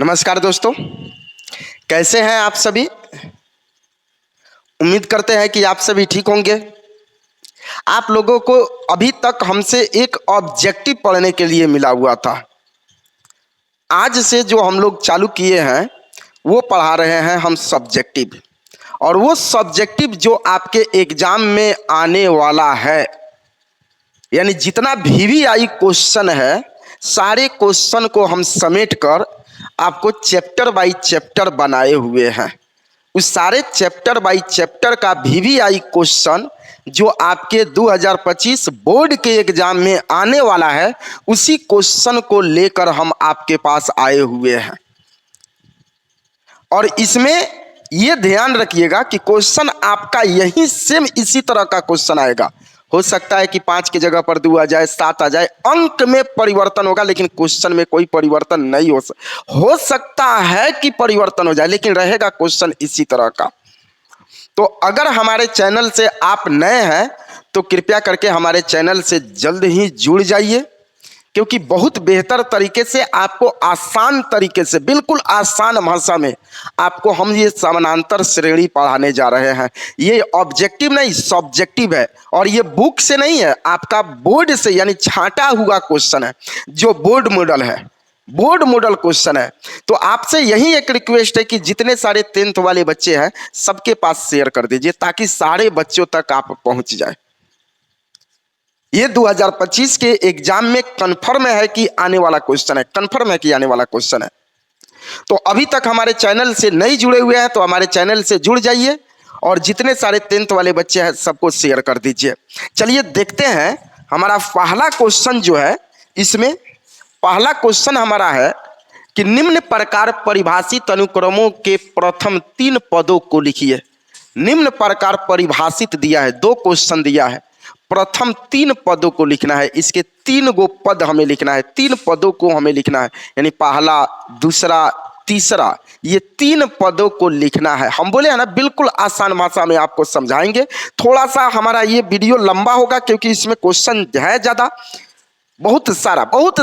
नमस्कार दोस्तों, कैसे हैं आप सभी। उम्मीद करते हैं कि आप सभी ठीक होंगे। आप लोगों को अभी तक हमसे एक ऑब्जेक्टिव पढ़ने के लिए मिला हुआ था। आज से जो हम लोग चालू किए हैं वो पढ़ा रहे हैं हम सब्जेक्टिव, और वो सब्जेक्टिव जो आपके एग्जाम में आने वाला है, यानी जितना VVI क्वेश्चन है सारे क्वेश्चन को हम समेट कर आपको चैप्टर बाय चैप्टर बनाए हुए हैं। उस सारे चैप्टर बाय चैप्टर का VVI क्वेश्चन जो आपके 2025 बोर्ड के एग्जाम में आने वाला है, उसी क्वेश्चन को लेकर हम आपके पास आए हुए हैं। और इसमें यह ध्यान रखिएगा कि क्वेश्चन आपका यही सेम इसी तरह का क्वेश्चन आएगा। हो सकता है कि 5 की जगह पर 2 आ जाए, 7 आ जाए, अंक में परिवर्तन होगा, लेकिन क्वेश्चन में कोई परिवर्तन नहीं हो सकता है कि परिवर्तन हो जाए, लेकिन रहेगा क्वेश्चन इसी तरह का। तो अगर हमारे चैनल से आप नए हैं तो कृपया करके हमारे चैनल से जल्द ही जुड़ जाइए, क्योंकि बहुत बेहतर तरीके से आपको आसान तरीके से, बिल्कुल आसान भाषा में आपको हम ये समानांतर श्रेणी पढ़ाने जा रहे हैं। ये ऑब्जेक्टिव नहीं, सब्जेक्टिव है, और ये बुक से नहीं है, आपका बोर्ड से यानी छांटा हुआ क्वेश्चन है, जो बोर्ड मॉडल है, बोर्ड मॉडल क्वेश्चन है। तो आपसे यही एक रिक्वेस्ट है कि जितने सारे 10th वाले बच्चे हैं सबके पास शेयर कर दीजिए, ताकि सारे बच्चों तक आप पहुंच जाए। ये 2025 के एग्जाम में कंफर्म है कि आने वाला क्वेश्चन है, कंफर्म है कि आने वाला क्वेश्चन है। तो अभी तक हमारे चैनल से नहीं जुड़े हुए हैं तो हमारे चैनल से जुड़ जाइए, और जितने सारे 10th वाले बच्चे हैं सबको शेयर कर दीजिए। चलिए देखते हैं हमारा पहला क्वेश्चन जो है। इसमें पहला क्वेश्चन हमारा है कि निम्न प्रकार परिभाषित अनुक्रमों के प्रथम 3 पदों को लिखिए। निम्न प्रकार परिभाषित दिया है, 2 क्वेश्चन दिया है, प्रथम 3 पदों को लिखना है। इसके 3 गो पद हमें लिखना है, 3 पदों को हमें लिखना है, यानी पहला, दूसरा, तीसरा, ये 3 पदों को लिखना है। हम बोले हैं ना, बिल्कुल आसान भाषा में आपको समझाएंगे। थोड़ा सा हमारा ये वीडियो लंबा होगा क्योंकि इसमें क्वेश्चन है ज़्यादा, बहुत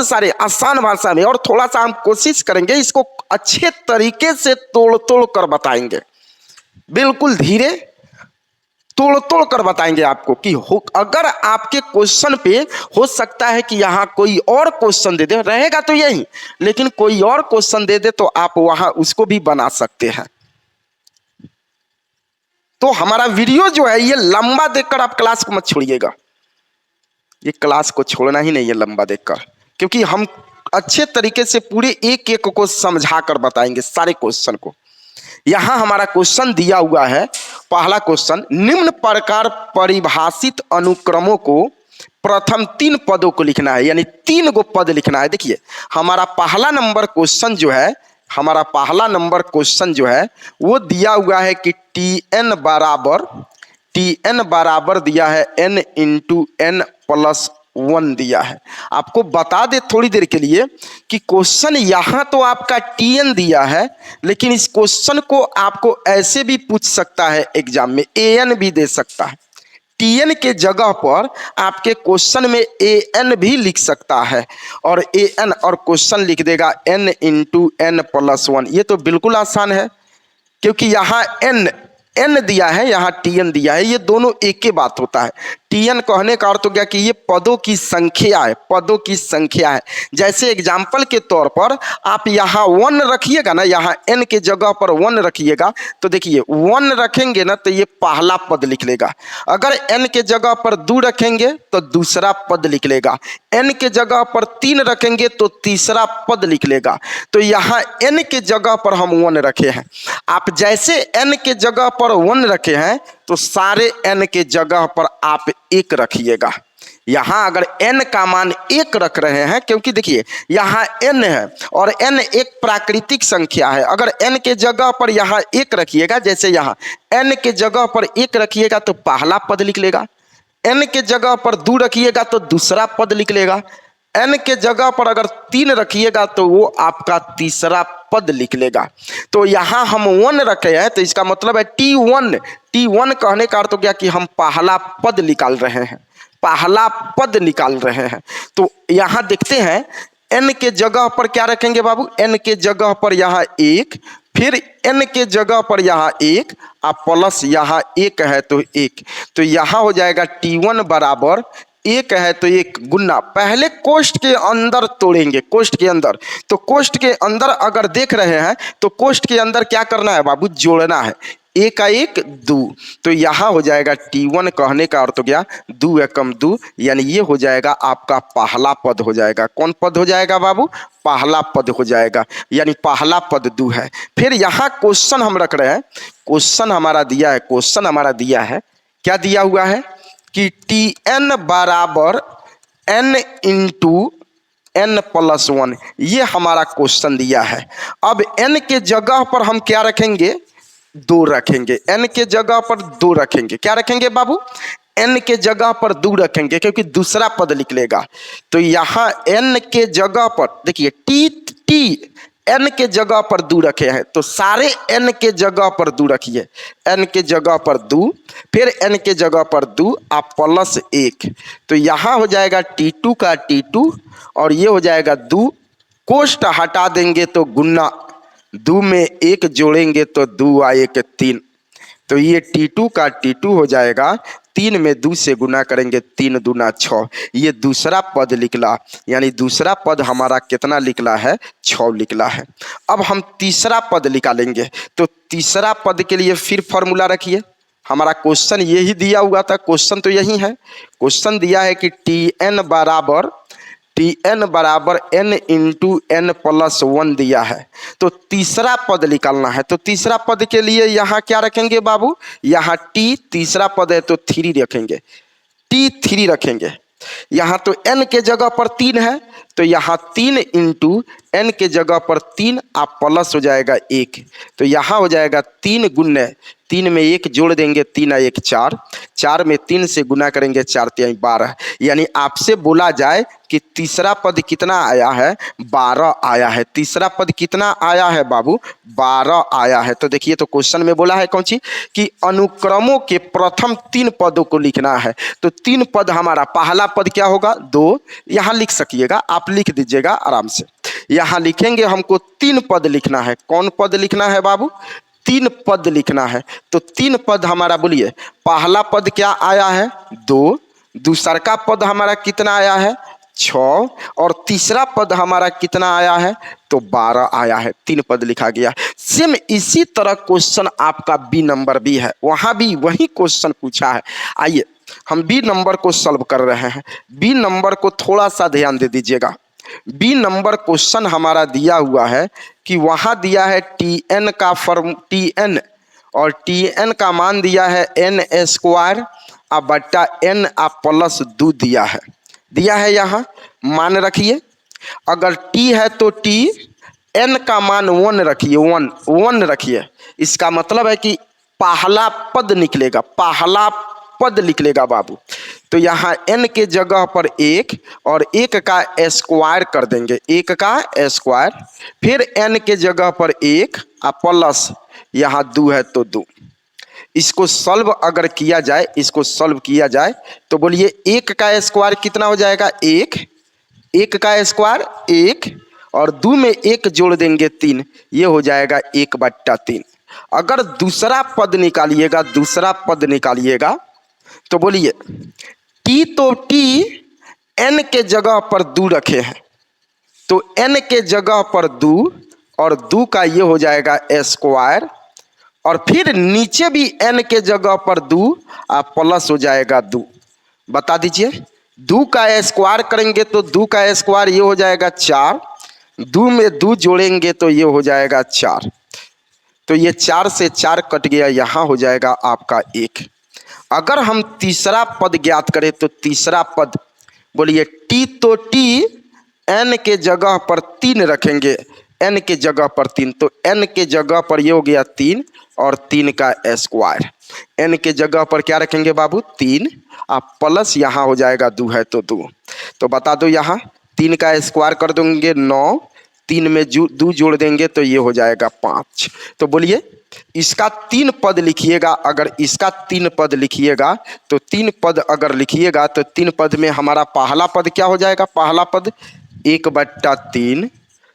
सारे आसान भाषा में, और थोड़ा सा हम कोशिश करेंगे इसको अच्छे तरीके से तोड़ तोड़ कर बताएंगे, बिल्कुल धीरे तोड़ तोड़ कर बताएंगे आपको कि अगर आपके क्वेश्चन पे हो सकता है कि यहाँ कोई और क्वेश्चन दे दे, रहेगा तो यही, लेकिन कोई और क्वेश्चन दे दे तो आप वहां उसको भी बना सकते हैं। तो हमारा वीडियो जो है ये लंबा देखकर आप क्लास को मत छोड़िएगा, ये क्लास को छोड़ना ही नहीं है लंबा देखकर, क्योंकि हम अच्छे तरीके से पूरे एक एक को समझा कर बताएंगे सारे क्वेश्चन को। यहां हमारा क्वेश्चन दिया हुआ है, पहला क्वेश्चन, निम्न प्रकार परिभाषित अनुक्रमों को प्रथम 3 पदों को लिखना है, यानी 3 गो पद लिखना है। देखिए हमारा पहला नंबर क्वेश्चन जो है, हमारा पहला नंबर क्वेश्चन जो है वो दिया हुआ है कि TN बराबर दिया है N × N+1 दिया है। आपको बता दे थोड़ी देर के लिए कि क्वेश्चन यहां तो आपका TN दिया है, लेकिन इस क्वेश्चन को आपको ऐसे भी पूछ सकता है एग्जाम में, AN भी दे सकता है। TN के जगह पर आपके क्वेश्चन में AN भी लिख सकता है, और AN और क्वेश्चन लिख देगा N × N+1। ये तो बिल्कुल आसान है, क्योंकि यहाँ N दिया है, यहाँ TN दिया है, ये दोनों एक ही बात होता है। TN कहने का अर्थ हो गया कि ये पदों की संख्या है, पदों की संख्या है। जैसे एग्जाम्पल के तौर पर आप यहाँ 1 रखिएगा ना, यहाँ N के जगह पर 1 रखिएगा, तो देखिए 1 रखेंगे ना तो ये पहला पद लिख लेगा। अगर N के जगह पर 2 रखेंगे तो दूसरा पद लिख लेगा, N के जगह पर 3 रखेंगे तो तीसरा पद लिख लेगा। तो यहाँ N के जगह पर हम 1 रखे हैं। आप जैसे N के जगह पर 1 रखे हैं तो सारे N के जगह पर आप 1 रखिएगा। यहां अगर N का मान 1 रख रहे हैं, क्योंकि देखिए यहां N है और N एक प्राकृतिक संख्या है, अगर N के जगह पर यहां 1 रखिएगा, जैसे यहां N के जगह पर 1 रखिएगा तो पहला पद लिख लेगा, N के जगह पर 2 रखिएगा तो दूसरा पद लिख लेगा, N के जगह पर अगर 3 रखिएगा तो वो आपका तीसरा पद लिख लेगा। तो यहां हम 1 रखे हैं तो इसका मतलब है T1 कहने का अर्थ हो गया कि हम पहला पद निकाल रहे हैं, पहला पद निकाल रहे हैं। तो यहां देखते हैं n के जगह पर क्या रखेंगे बाबू, n के जगह पर यहाँ 1, फिर n के जगह पर यहाँ 1 और प्लस यहाँ 1 है तो 1, तो यहाँ हो जाएगा T1 बराबर 1 है तो 1 गुना, पहले कोष्ठ के अंदर तोड़ेंगे, कोष्ठ के अंदर, तो कोष्ठ के अंदर अगर देख रहे हैं तो कोष्ठ के अंदर क्या करना है बाबू, जोड़ना है, 1 का 1 2, तो यहाँ हो जाएगा T1 कहने का अर्थ हो गया 2 एकम 2, यानी ये हो जाएगा आपका पहला पद हो जाएगा। कौन पद हो जाएगा बाबू, पहला पद हो जाएगा, यानी पहला पद 2 है। फिर यहाँ क्वेश्चन हम रख रहे हैं, क्वेश्चन हमारा दिया है, क्वेश्चन हमारा दिया है, क्या दिया हुआ है कि Tn बराबर n इंटू n प्लस 1, ये हमारा क्वेश्चन दिया है। अब n के जगह पर हम क्या रखेंगे, 2 रखेंगे, n के जगह पर 2 रखेंगे, क्या रखेंगे बाबू, n के जगह पर 2 रखेंगे, क्योंकि दूसरा पद निकलेगा। तो यहाँ n के जगह पर देखिए टी n के जगह पर 2 रखे हैं, तो सारे n के जगह पर 2 रखिए, n के जगह पर 2, फिर n के जगह पर 2 आप प्लस 1, तो यहाँ हो जाएगा T2 का T2 और ये हो जाएगा 2, कोष्ठ हटा देंगे तो गुना, 2 में 1 जोड़ेंगे तो 2 आ 1 3, तो ये T2 का T2 हो जाएगा, 3 में 2 से गुना करेंगे 3 दूना 6, ये दूसरा पद निकला, यानी दूसरा पद हमारा कितना निकला है, 6 निकला है। अब हम तीसरा पद निकालेंगे, तो तीसरा पद के लिए फिर फॉर्मूला रखिए, हमारा क्वेश्चन यही दिया हुआ था, क्वेश्चन तो यही है, क्वेश्चन दिया है कि Tn बराबर n इंटू n प्लस 1 दिया है, तो तीसरा पद निकालना है। तो तीसरा पद के लिए यहाँ क्या रखेंगे बाबू, यहाँ t, तीसरा पद है तो 3 रखेंगे, T3 रखेंगे। यहाँ तो n के जगह पर 3 है, तो यहाँ 3 इंटू n के जगह पर 3 आप प्लस हो जाएगा 1, तो यहाँ हो जाएगा 3 गुने, 3 में 1 जोड़ देंगे, 3 आ 1 4, 4 में 3 से गुना करेंगे 4 3 12, यानी आपसे बोला जाए कि तीसरा पद कितना आया है, 12 आया है। तीसरा पद कितना आया है बाबू, 12 आया है। तो देखिए, तो क्वेश्चन में बोला है कौन सी कि अनुक्रमों के प्रथम 3 पदों को लिखना है, तो 3 पद हमारा, पहला पद क्या होगा 2, यहाँ लिख सकिएगा आप, लिख दीजिएगा आराम से, यहाँ लिखेंगे, हमको 3 पद लिखना है। कौन पद लिखना है बाबू, 3 पद लिखना है। तो 3 पद हमारा बोलिए, पहला पद क्या आया है 2, दूसरा का पद हमारा कितना आया है 6, और तीसरा पद हमारा कितना आया है तो 12 आया है, 3 पद लिखा गया। सेम इसी तरह क्वेश्चन आपका बी नंबर भी है, वहां भी वही क्वेश्चन पूछा है। आइए हम बी नंबर को सॉल्व कर रहे हैं। बी नंबर को थोड़ा सा ध्यान दे दीजिएगा। बी नंबर क्वेश्चन हमारा दिया हुआ है कि वहां दिया है Tn का फॉर्म, Tn और Tn का मान दिया है n स्क्वायर अब बट्टा n आप प्लस 2 दिया है यहाँ मान रखिए। अगर t है तो t n का मान 1 रखिए, 1 रखिए। इसका मतलब है कि पहला पद निकलेगा, पहला पद निकलेगा बाबू। तो यहाँ n के जगह पर 1 और 1 का स्क्वायर कर देंगे, 1 का स्क्वायर, फिर n के जगह पर 1 और प्लस यहाँ 2 है तो 2। इसको सॉल्व अगर किया जाए, इसको सॉल्व किया जाए तो बोलिए 1 का स्क्वायर कितना हो जाएगा 1, 1 का स्क्वायर 1 और 2 में 1 जोड़ देंगे 3, ये हो जाएगा 1/3। अगर दूसरा पद निकालिएगा, दूसरा पद निकालिएगा तो बोलिए t, तो t n के जगह पर 2 रखे हैं, तो n के जगह पर 2 और 2 का ये हो जाएगा स्क्वायर, और फिर नीचे भी n के जगह पर 2 प्लस हो जाएगा 2। बता दीजिए, 2 का स्क्वायर करेंगे तो 2 का स्क्वायर ये हो जाएगा 4, 2 में 2 जोड़ेंगे तो ये हो जाएगा 4, तो ये 4 से 4 कट गया, यहाँ हो जाएगा आपका 1। अगर हम तीसरा पद ज्ञात करें तो तीसरा पद बोलिए t, तो t n के जगह पर 3 रखेंगे, n के जगह पर 3, तो n के जगह पर ये हो गया 3 और 3 का स्क्वायर, n के जगह पर क्या रखेंगे बाबू 3, आप प्लस यहाँ हो जाएगा 2 है तो 2। तो बता दो, यहाँ 3 का स्क्वायर कर देंगे 9, 3 में 2 जोड़ देंगे तो ये हो जाएगा 5। तो बोलिए इसका 3 पद लिखिएगा। अगर इसका 3 पद लिखिएगा तो 3 पद अगर लिखिएगा तो 3 पद में हमारा पहला पद क्या हो जाएगा, पहला पद 1/3।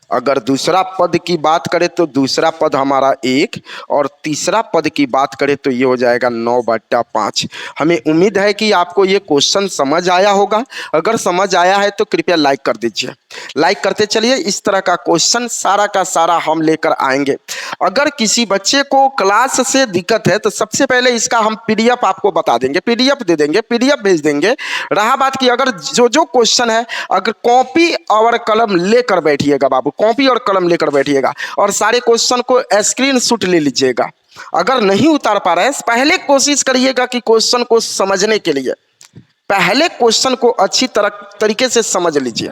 अगर दूसरा पद की बात करें तो दूसरा पद हमारा 1 और तीसरा पद की बात करें तो ये हो जाएगा 9/5। हमें उम्मीद है कि आपको ये क्वेश्चन समझ आया होगा। अगर समझ आया है तो कृपया लाइक कर दीजिए, लाइक करते चलिए। इस तरह का क्वेश्चन सारा का सारा हम लेकर आएंगे। अगर किसी बच्चे को क्लास से दिक्कत है तो सबसे पहले इसका हम पीडीएफ आपको बता देंगे, पीडीएफ दे देंगे, पीडीएफ भेज देंगे। रहा बात कि अगर जो जो क्वेश्चन है अगर कॉपी और कलम लेकर बैठिएगा बाबू, कॉपी और कलम लेकर बैठिएगा और सारे क्वेश्चन को स्क्रीनशॉट ले लीजिएगा। अगर नहीं उतार पा रहे हैं पहले कोशिश करिएगा कि क्वेश्चन को समझने के लिए पहले क्वेश्चन को अच्छी तरीके से समझ लीजिए।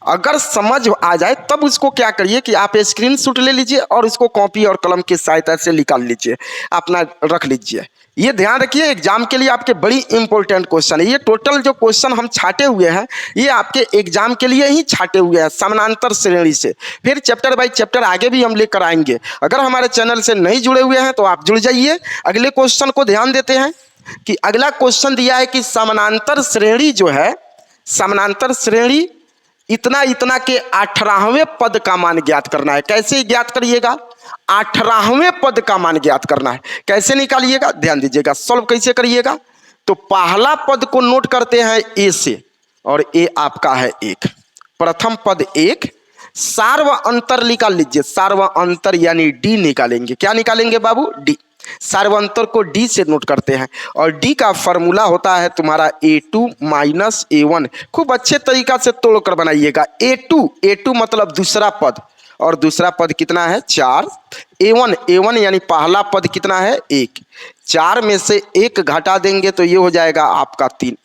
अगर समझ आ जाए तब उसको क्या करिए कि आप स्क्रीनशॉट ले लीजिए और उसको कॉपी और कलम की सहायता से निकाल लीजिए, अपना रख लीजिए। ये ध्यान रखिए एग्जाम के लिए आपके बड़ी इंपॉर्टेंट क्वेश्चन है। ये टोटल जो क्वेश्चन हम छाटे हुए हैं ये आपके एग्जाम के लिए ही छाटे हुए हैं समानांतर श्रेणी से। फिर चैप्टर बाय चैप्टर आगे भी हम लेकर आएंगे। अगर हमारे चैनल से नहीं जुड़े हुए हैं तो आप जुड़ जाइए। अगले क्वेश्चन को ध्यान देते हैं कि अगला क्वेश्चन दिया है कि समानांतर श्रेणी जो है, समानांतर श्रेणी इतना इतना के 18वें पद का मान ज्ञात करना है। कैसे ज्ञात करिएगा? 18वें पद का मान ज्ञात करना है। कैसे निकालिएगा? ध्यान दीजिएगा। सॉल्व कैसे करिएगा? तो पहला पद को नोट करते हैं ए से और ए आपका है 1। प्रथम पद 1, सार्व अंतर निकाल लीजिए। सार्व अंतर यानी डी निकालेंगे। क्या निकालेंगे बाबू? डी। सार्वंतर को डी से नोट करते हैं और डी का फॉर्मूला होता है तुम्हारा a2 माइनस a1। खूब अच्छे तरीका से तोड़कर बनाइएगा। a2 मतलब दूसरा पद और दूसरा पद कितना है? 4। a1 यानी पहला पद कितना है? 1। 4 में से 1 घटा देंगे तो ये हो जाएगा आपका 3।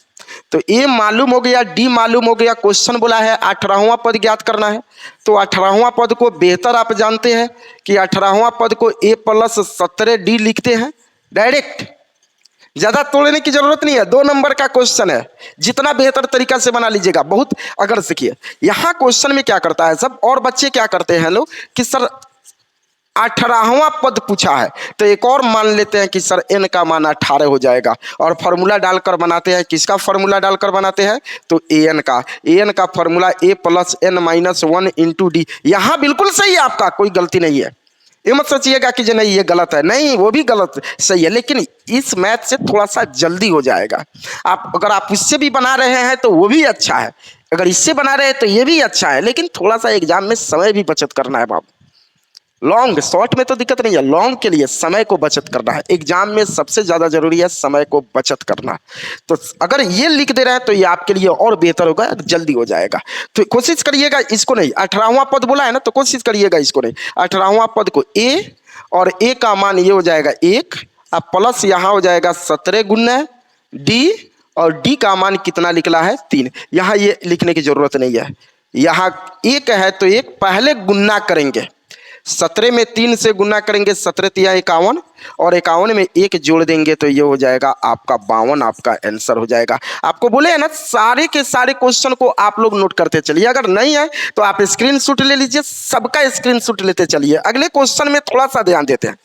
तो ए मालूम हो गया, डी मालूम हो गया। क्वेश्चन बोला है 18वां पद ज्ञात करना है। तो 18वां पद को बेहतर आप जानते हैं कि 18वां पद को a + 17d लिखते हैं डायरेक्ट। ज्यादा तोड़ने की जरूरत नहीं है। 2 नंबर का क्वेश्चन है, जितना बेहतर तरीका से बना लीजिएगा बहुत। अगर सीखिए यहाँ क्वेश्चन में क्या करता है सब और बच्चे क्या करते हैं लोग कि सर 18वां पद पूछा है तो एक और मान लेते हैं कि सर n का मान 18 हो जाएगा और फॉर्मूला डालकर बनाते हैं। किसका फॉर्मूला डालकर बनाते हैं? तो an का फॉर्मूला a + n - 1 × d। यहाँ बिल्कुल सही है, आपका कोई गलती नहीं है। ये मत सोचिएगा कि जो नहीं ये गलत है, नहीं वो भी गलत सही है, लेकिन इस मैथ से थोड़ा सा जल्दी हो जाएगा। अगर आप इससे भी बना रहे हैं तो वो भी अच्छा है, अगर इससे बना रहे हैं तो ये भी अच्छा है, लेकिन थोड़ा सा एग्जाम में समय भी बचत करना है बाबू। लॉन्ग शॉर्ट में तो दिक्कत नहीं है, लॉन्ग के लिए समय को बचत करना है। एग्जाम में सबसे ज़्यादा जरूरी है समय को बचत करना। तो अगर ये लिख दे रहे हैं तो ये आपके लिए और बेहतर होगा, जल्दी हो जाएगा। तो कोशिश करिएगा इसको नहीं, 18वां पद बोला है ना, तो कोशिश करिएगा इसको नहीं। 18वां पद को ए और ए का मान ये हो जाएगा 1 अब प्लस यहाँ हो जाएगा 17 गुना डी और डी का मान कितना निकला है? 3। यहाँ ये लिखने की जरूरत नहीं है, यहाँ 1 है तो 1 पहले गुना करेंगे। 17 में 3 से गुना करेंगे, 17 × 3 = 51 और 51 में 1 जोड़ देंगे तो ये हो जाएगा आपका 52। आपका आंसर हो जाएगा। आपको बोले हैं ना सारे के सारे क्वेश्चन को आप लोग नोट करते चलिए। अगर नहीं है तो आप स्क्रीनशॉट ले लीजिए, सबका स्क्रीनशॉट लेते चलिए। अगले क्वेश्चन में थोड़ा सा ध्यान देते हैं।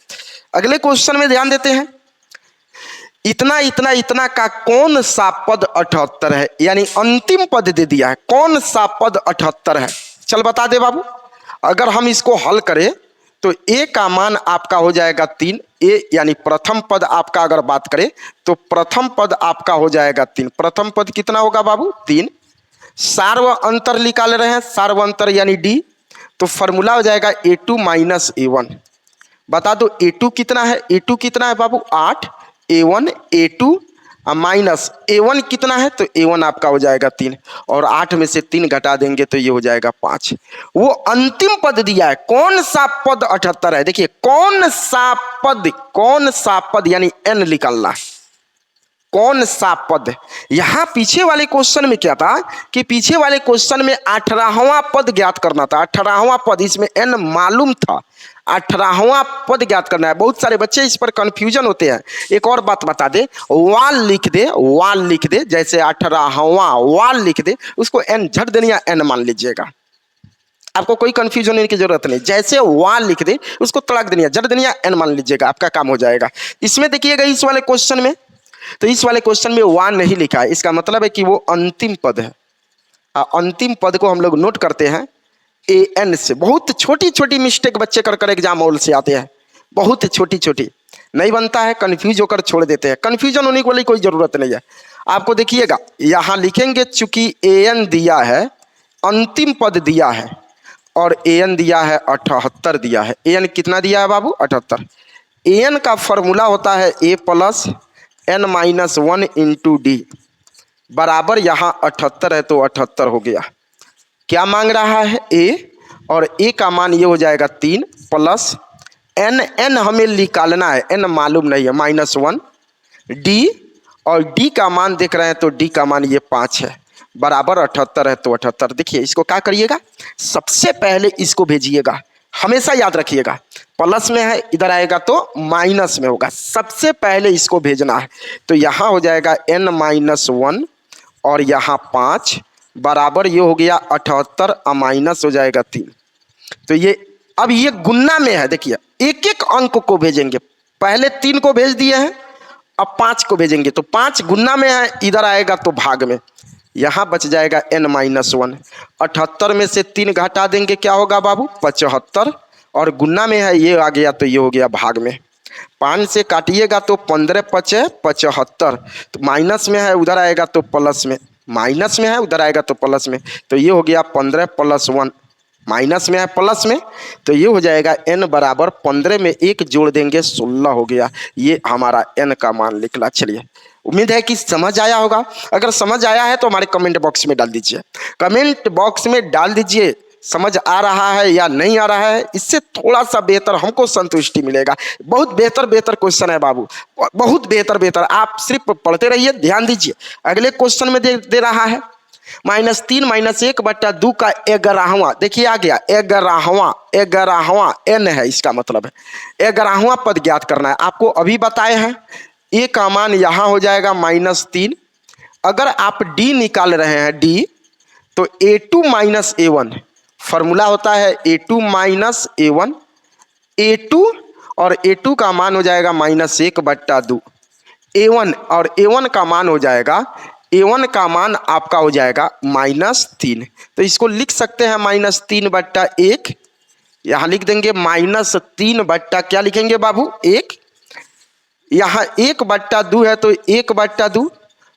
अगले क्वेश्चन में ध्यान देते हैं। इतना इतना इतना का कौन सा पद 78 है? यानी अंतिम पद दे दिया है, कौन सा पद 78 है? चल बता दे बाबू। अगर हम इसको हल करें तो a का मान आपका हो जाएगा 3। a यानी प्रथम पद आपका अगर बात करें तो प्रथम पद आपका हो जाएगा 3। प्रथम पद कितना होगा बाबू? 3। सार्व अंतर निकाल रहे हैं, सार्व अंतर यानी d, तो फॉर्मूला हो जाएगा a2 माइनस a1। बता दो a2 कितना है? a2 कितना है बाबू? 8। a1 a2 माइनस a1 कितना है? तो a1 आपका हो जाएगा 3 और 8 में से 3 घटा देंगे तो ये हो जाएगा 5। वो अंतिम पद दिया है, कौन सा पद 78 है? देखिए कौन सा पद यानी n निकालना है। कौन सा पद? यहां पीछे वाले क्वेश्चन में क्या था कि पीछे वाले क्वेश्चन में 18वां पद ज्ञात करना था। 18वां पद, इसमें n मालूम था, 18वां पद ज्ञात करना है। बहुत सारे बच्चे इस पर कंफ्यूजन होते हैं। एक और बात बता दे, वाल लिख दे, जैसे 18वां वाल लिख दे, उसको n झट देनी या n मान लीजिएगा। आपको कोई कंफ्यूजन होने की जरूरत नहीं, जैसे वाल लिख दे उसको तड़क देनी, झट देनी या n मान लीजिएगा, आपका काम हो जाएगा। इसमें देखिएगा इस वाले क्वेश्चन में, तो इस वाले क्वेश्चन में वान नहीं लिखा है, इसका मतलब है कि वो अंतिम पद है। अंतिम पद को हम लोग नोट करते हैं AN से। बहुत छोटी छोटी मिस्टेक बच्चे कर एग्जाम हॉल से आते हैं, बहुत छोटी छोटी, नहीं बनता है, कंफ्यूज होकर छोड़ देते हैं। कंफ्यूजन होने की कोई जरूरत नहीं है। आपको देखिएगा यहाँ लिखेंगे, चूंकि AN दिया है, अंतिम पद दिया है और AN दिया है 78 दिया है। AN कितना दिया है बाबू? 78। AN का फॉर्मूला होता है A plus N-1 into D बराबर, यहाँ 78 है तो 78 हो गया। क्या मांग रहा है? A, और A का मान ये हो जाएगा 3 प्लस N हमें निकालना है, N मालूम नहीं है, -1 D, और D का मान देख रहे हैं तो D का मान ये 5 है, बराबर 78 है तो 78। देखिए इसको क्या करिएगा, सबसे पहले इसको भेजिएगा, हमेशा याद रखिएगा, प्लस में है इधर आएगा तो माइनस में होगा, सबसे पहले इसको भेजना है। तो यहाँ हो जाएगा N-1 और यहाँ 5 बराबर ये हो गया 78 और माइनस हो जाएगा 3। तो ये अब ये गुन्ना में है, देखिए एक एक अंक को भेजेंगे, पहले 3 को भेज दिए हैं, अब 5 को भेजेंगे, तो 5 गुन्ना में है, इधर आएगा तो भाग में, यहाँ बच जाएगा N-1। 78 में से 3 घटा देंगे, क्या होगा बाबू? 75, और गुन्ना में है, ये आ गया तो ये हो गया भाग में। 5 से काटिएगा तो 15 पचे 75, तो माइनस में है, उधर आएगा तो प्लस में, माइनस में है, उधर आएगा तो प्लस में, तो ये हो गया 15 + 1, माइनस में है प्लस में, तो ये हो जाएगा N बराबर 15 में 1 जोड़ देंगे 16 हो गया। ये हमारा N का मान निकला। चलिए, उम्मीद है कि समझ आया होगा। अगर समझ आया है तो हमारे कमेंट बॉक्स में डाल दीजिए, कमेंट बॉक्स में डाल दीजिए समझ आ रहा है या नहीं आ रहा है। इससे थोड़ा सा बेहतर हमको संतुष्टि मिलेगा। बहुत बेहतर क्वेश्चन है बाबू, बहुत बेहतर। आप सिर्फ पढ़ते रहिए, ध्यान दीजिए। अगले क्वेश्चन में दे रहा है -3 - 1/2 का 11वां। देखिए आ गया 11वां N है, इसका मतलब है 11वां पद ज्ञात करना है। आपको अभी बताए हैं A का मान यहाँ हो जाएगा -3। अगर आप D निकाल रहे हैं D, तो A2 - A1 फॉर्मूला होता है, A2 - A1, A2 और A2 का मान हो जाएगा -1/2, A1 और A1 का मान हो जाएगा, A1 का मान आपका हो जाएगा -3। तो इसको लिख सकते हैं -3/1, यहाँ लिख देंगे -3 क्या लिखेंगे बाबू? 1। यहाँ 1/2 है तो 1/2,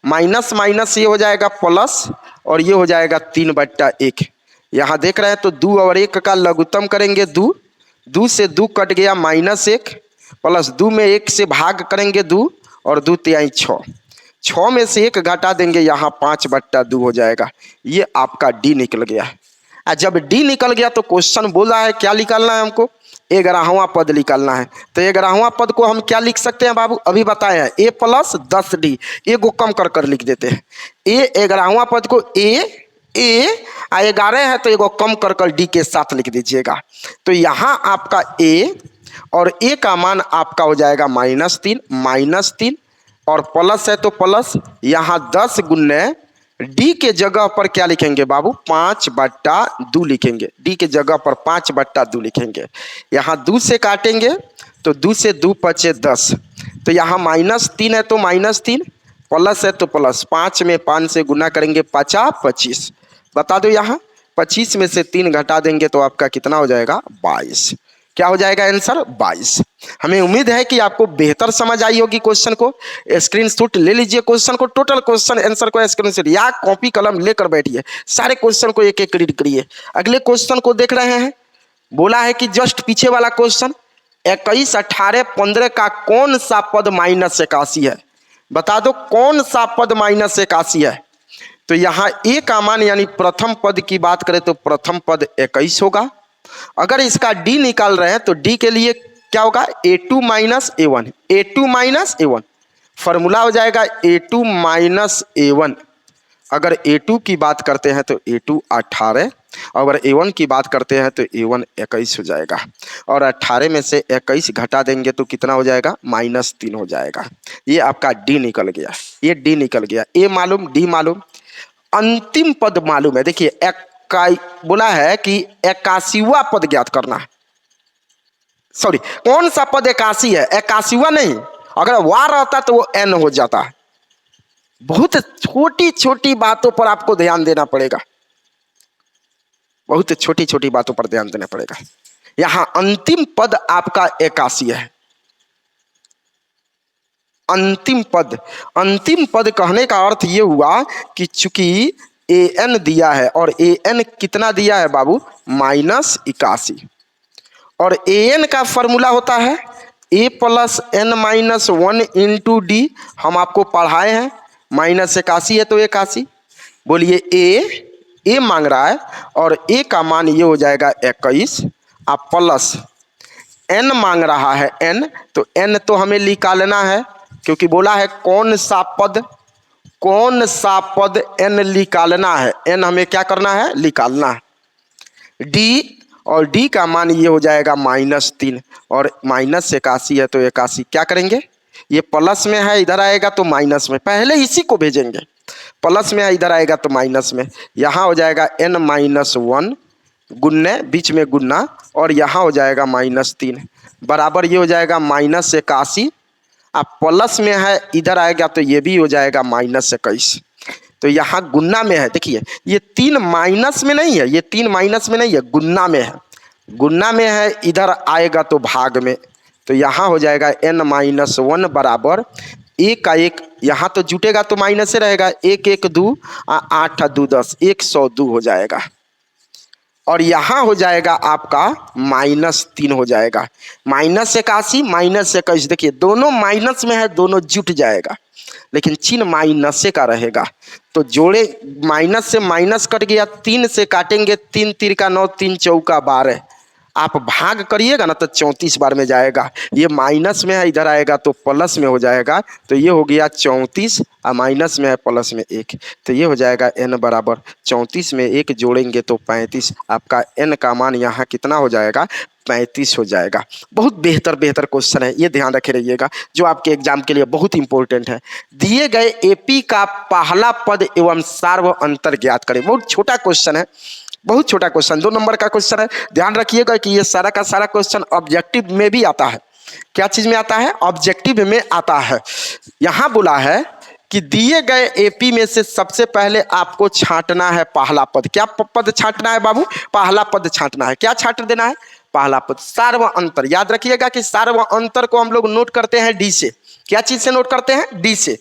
माइनस माइनस ये हो जाएगा प्लस, और ये हो जाएगा 3/1। यहाँ देख रहे हैं तो 2 और 1 का लघुत्तम करेंगे 2, 2 से 2 कट गया -1, प्लस 2 में 1 से भाग करेंगे 2, और 2 तिहाई 6, 6 में से 1 घटा देंगे, यहाँ 5/2 हो जाएगा। ये आपका D निकल गया है। जब D निकल गया तो क्वेश्चन बोला है क्या निकालना है हमको? 11वां पद निकालना है। तो 11वां पद को हम क्या लिख सकते हैं बाबू? अभी बताए हैं A + 10D। ए को कम कर लिख देते हैं। 11वां पद को A 11 है तो एगो कम कर D के साथ लिख दीजिएगा। तो यहाँ आपका A और A का मान आपका हो जाएगा -3 और प्लस है तो प्लस, यहाँ 10 गुने D के जगह पर क्या लिखेंगे बाबू? 5/2 लिखेंगे। D के जगह पर 5/2 लिखेंगे। यहाँ 2 से काटेंगे तो 2 से 2 पचे 10, तो यहाँ -3 है तो -3, प्लस है तो प्लस, 5 में 5 से गुना करेंगे 25। बता दो यहाँ 25 में से 3 घटा देंगे तो आपका कितना हो जाएगा? 22। क्या हो जाएगा आंसर? 22। हमें उम्मीद है कि आपको बेहतर समझ आई होगी। क्वेश्चन को स्क्रीनशॉट ले लीजिए, क्वेश्चन को, टोटल क्वेश्चन आंसर को स्क्रीनशॉट या कॉपी कलम लेकर बैठिए, सारे क्वेश्चन को एक एक रीड करिए। अगले क्वेश्चन को देख रहे हैं, बोला है कि जस्ट पीछे वाला क्वेश्चन 21, 18, 15 का कौन सा पद -81 है? बता दो कौन सा पद -81 है। तो यहाँ A का मान यानी प्रथम पद की बात करें तो प्रथम पद 21 होगा। अगर इसका D निकाल रहे हैं तो D के लिए क्या होगा? A2 - A1, A2 - A1 formula हो जाएगा A2 - A1। अगर A2 की बात करते हैं तो A2 18, अगर A1 की बात करते हैं तो A1 21 हो जाएगा, और 18 में से 21 घटा देंगे तो कितना हो जाएगा? -3 हो जाएगा। ये आपका D निकल गया, ये D निकल गया। A मालूम, D मालूम, अंतिम पद मालूम है। देखिए बोला है कि 81वां पद ज्ञात करना है। सॉरी, कौन सा पद 81 है? 81वां नहीं, अगर वां रहता तो वो N हो जाता है। बहुत छोटी छोटी बातों पर आपको ध्यान देना पड़ेगा। बहुत छोटी छोटी बातों पर ध्यान देना पड़ेगा। यहां अंतिम पद आपका 81 है। अंतिम पद कहने का अर्थ यह हुआ कि चूंकि an दिया है और an कितना दिया है बाबू, -81, और an का फॉर्मूला होता है a + n-1 × d। हम आपको पढ़ाए हैं, -81 है तो 81। बोलिए a मांग रहा है और a का मान ये हो जाएगा 21, आप प्लस n मांग रहा है n, तो n तो हमें निकालना है क्योंकि बोला है कौन सा पद n निकालना है, n हमें क्या करना है, निकालना है। d, और d का मान ये हो जाएगा -3, और -81 है तो 81 क्या करेंगे, ये प्लस में है इधर आएगा तो माइनस में, पहले इसी को भेजेंगे, प्लस में है इधर आएगा तो माइनस में। यहाँ हो जाएगा n-1 गुन्ने, बीच में गुन्ना, और यहाँ हो जाएगा -3 बराबर ये हो जाएगा -81। अब प्लस में है इधर आएगा तो ये भी हो जाएगा -21। तो यहाँ गुन्ना में है, देखिए ये 3 माइनस में नहीं है, ये 3 माइनस में नहीं है, गुन्ना में है, गुन्ना में है इधर आएगा तो भाग में। तो यहाँ हो जाएगा n-1 बराबर 1 का 1, यहाँ तो जुटेगा तो माइनस से रहेगा, 1 1 2 8 2 10, 102 हो जाएगा। और यहाँ हो जाएगा आपका -3 हो जाएगा, -81 -21, देखिए दोनों माइनस में है, दोनों जुट जाएगा, लेकिन चिन्ह माइनस का रहेगा। तो जोड़े माइनस से माइनस कट गया, 3 से काटेंगे, 3 3 का 9, 3 चौका 12, आप भाग करिएगा ना तो 34 बार में जाएगा। ये माइनस में है इधर आएगा तो प्लस में हो जाएगा, तो ये हो गया 34, और माइनस में है प्लस में 1, तो ये हो जाएगा n बराबर 34 में 1 जोड़ेंगे तो 35। आपका n का मान यहाँ कितना हो जाएगा, 35 हो जाएगा। बहुत बेहतर क्वेश्चन है, ये ध्यान रखे रहिएगा, जो आपके एग्जाम के लिए बहुत इंपॉर्टेंट है। दिए गए एपी का पहला पद एवं सार्व अंतर ज्ञात करें। बहुत छोटा क्वेश्चन है, बहुत छोटा क्वेश्चन, 2 नंबर का क्वेश्चन है। ध्यान रखिएगा कि ये सारा का सारा क्वेश्चन ऑब्जेक्टिव में भी आता है। क्या चीज में आता है, ऑब्जेक्टिव में आता है। यहां बोला है कि दिए गए एपी में से सबसे पहले आपको छांटना है पहला पद। क्या पद छांटना है बाबू, पहला पद छांटना है। क्या छांट देना है, पहला पद। सार्व अंतर, याद रखिएगा कि सार्व अंतर को हम लोग नोट करते हैं डी से। क्या चीज से नोट करते हैं, डी से।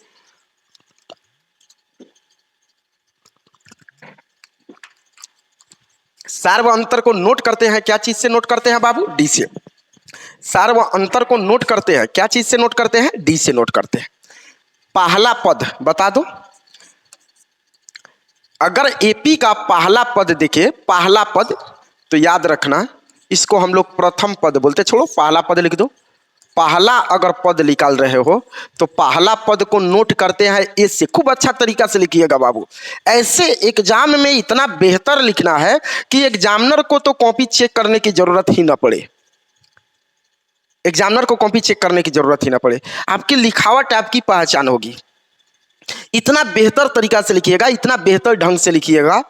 सार्व अंतर को नोट करते हैं, क्या चीज से नोट करते हैं बाबू, डी से। सार्व अंतर को नोट करते हैं, क्या चीज से नोट करते हैं, डी से नोट करते हैं। पहला पद बता दो, अगर एपी का पहला पद देखे, पहला पद, तो याद रखना इसको हम लोग प्रथम पद बोलते, छोड़ो पहला पद लिख दो। पहला अगर पद निकाल रहे हो तो पहला पद को नोट करते हैं ए से। खूब अच्छा तरीका से लिखिएगा बाबू, ऐसे एग्जाम में इतना बेहतर लिखना है कि एग्जामिनर को तो कॉपी चेक करने की जरूरत ही ना पड़े, एग्जामिनर को कॉपी चेक करने की जरूरत ही ना पड़े। आपकी लिखावट आपकी पहचान होगी। इतना बेहतर तरीका से लिखिएगा, इतना बेहतर ढंग से लिखिएगा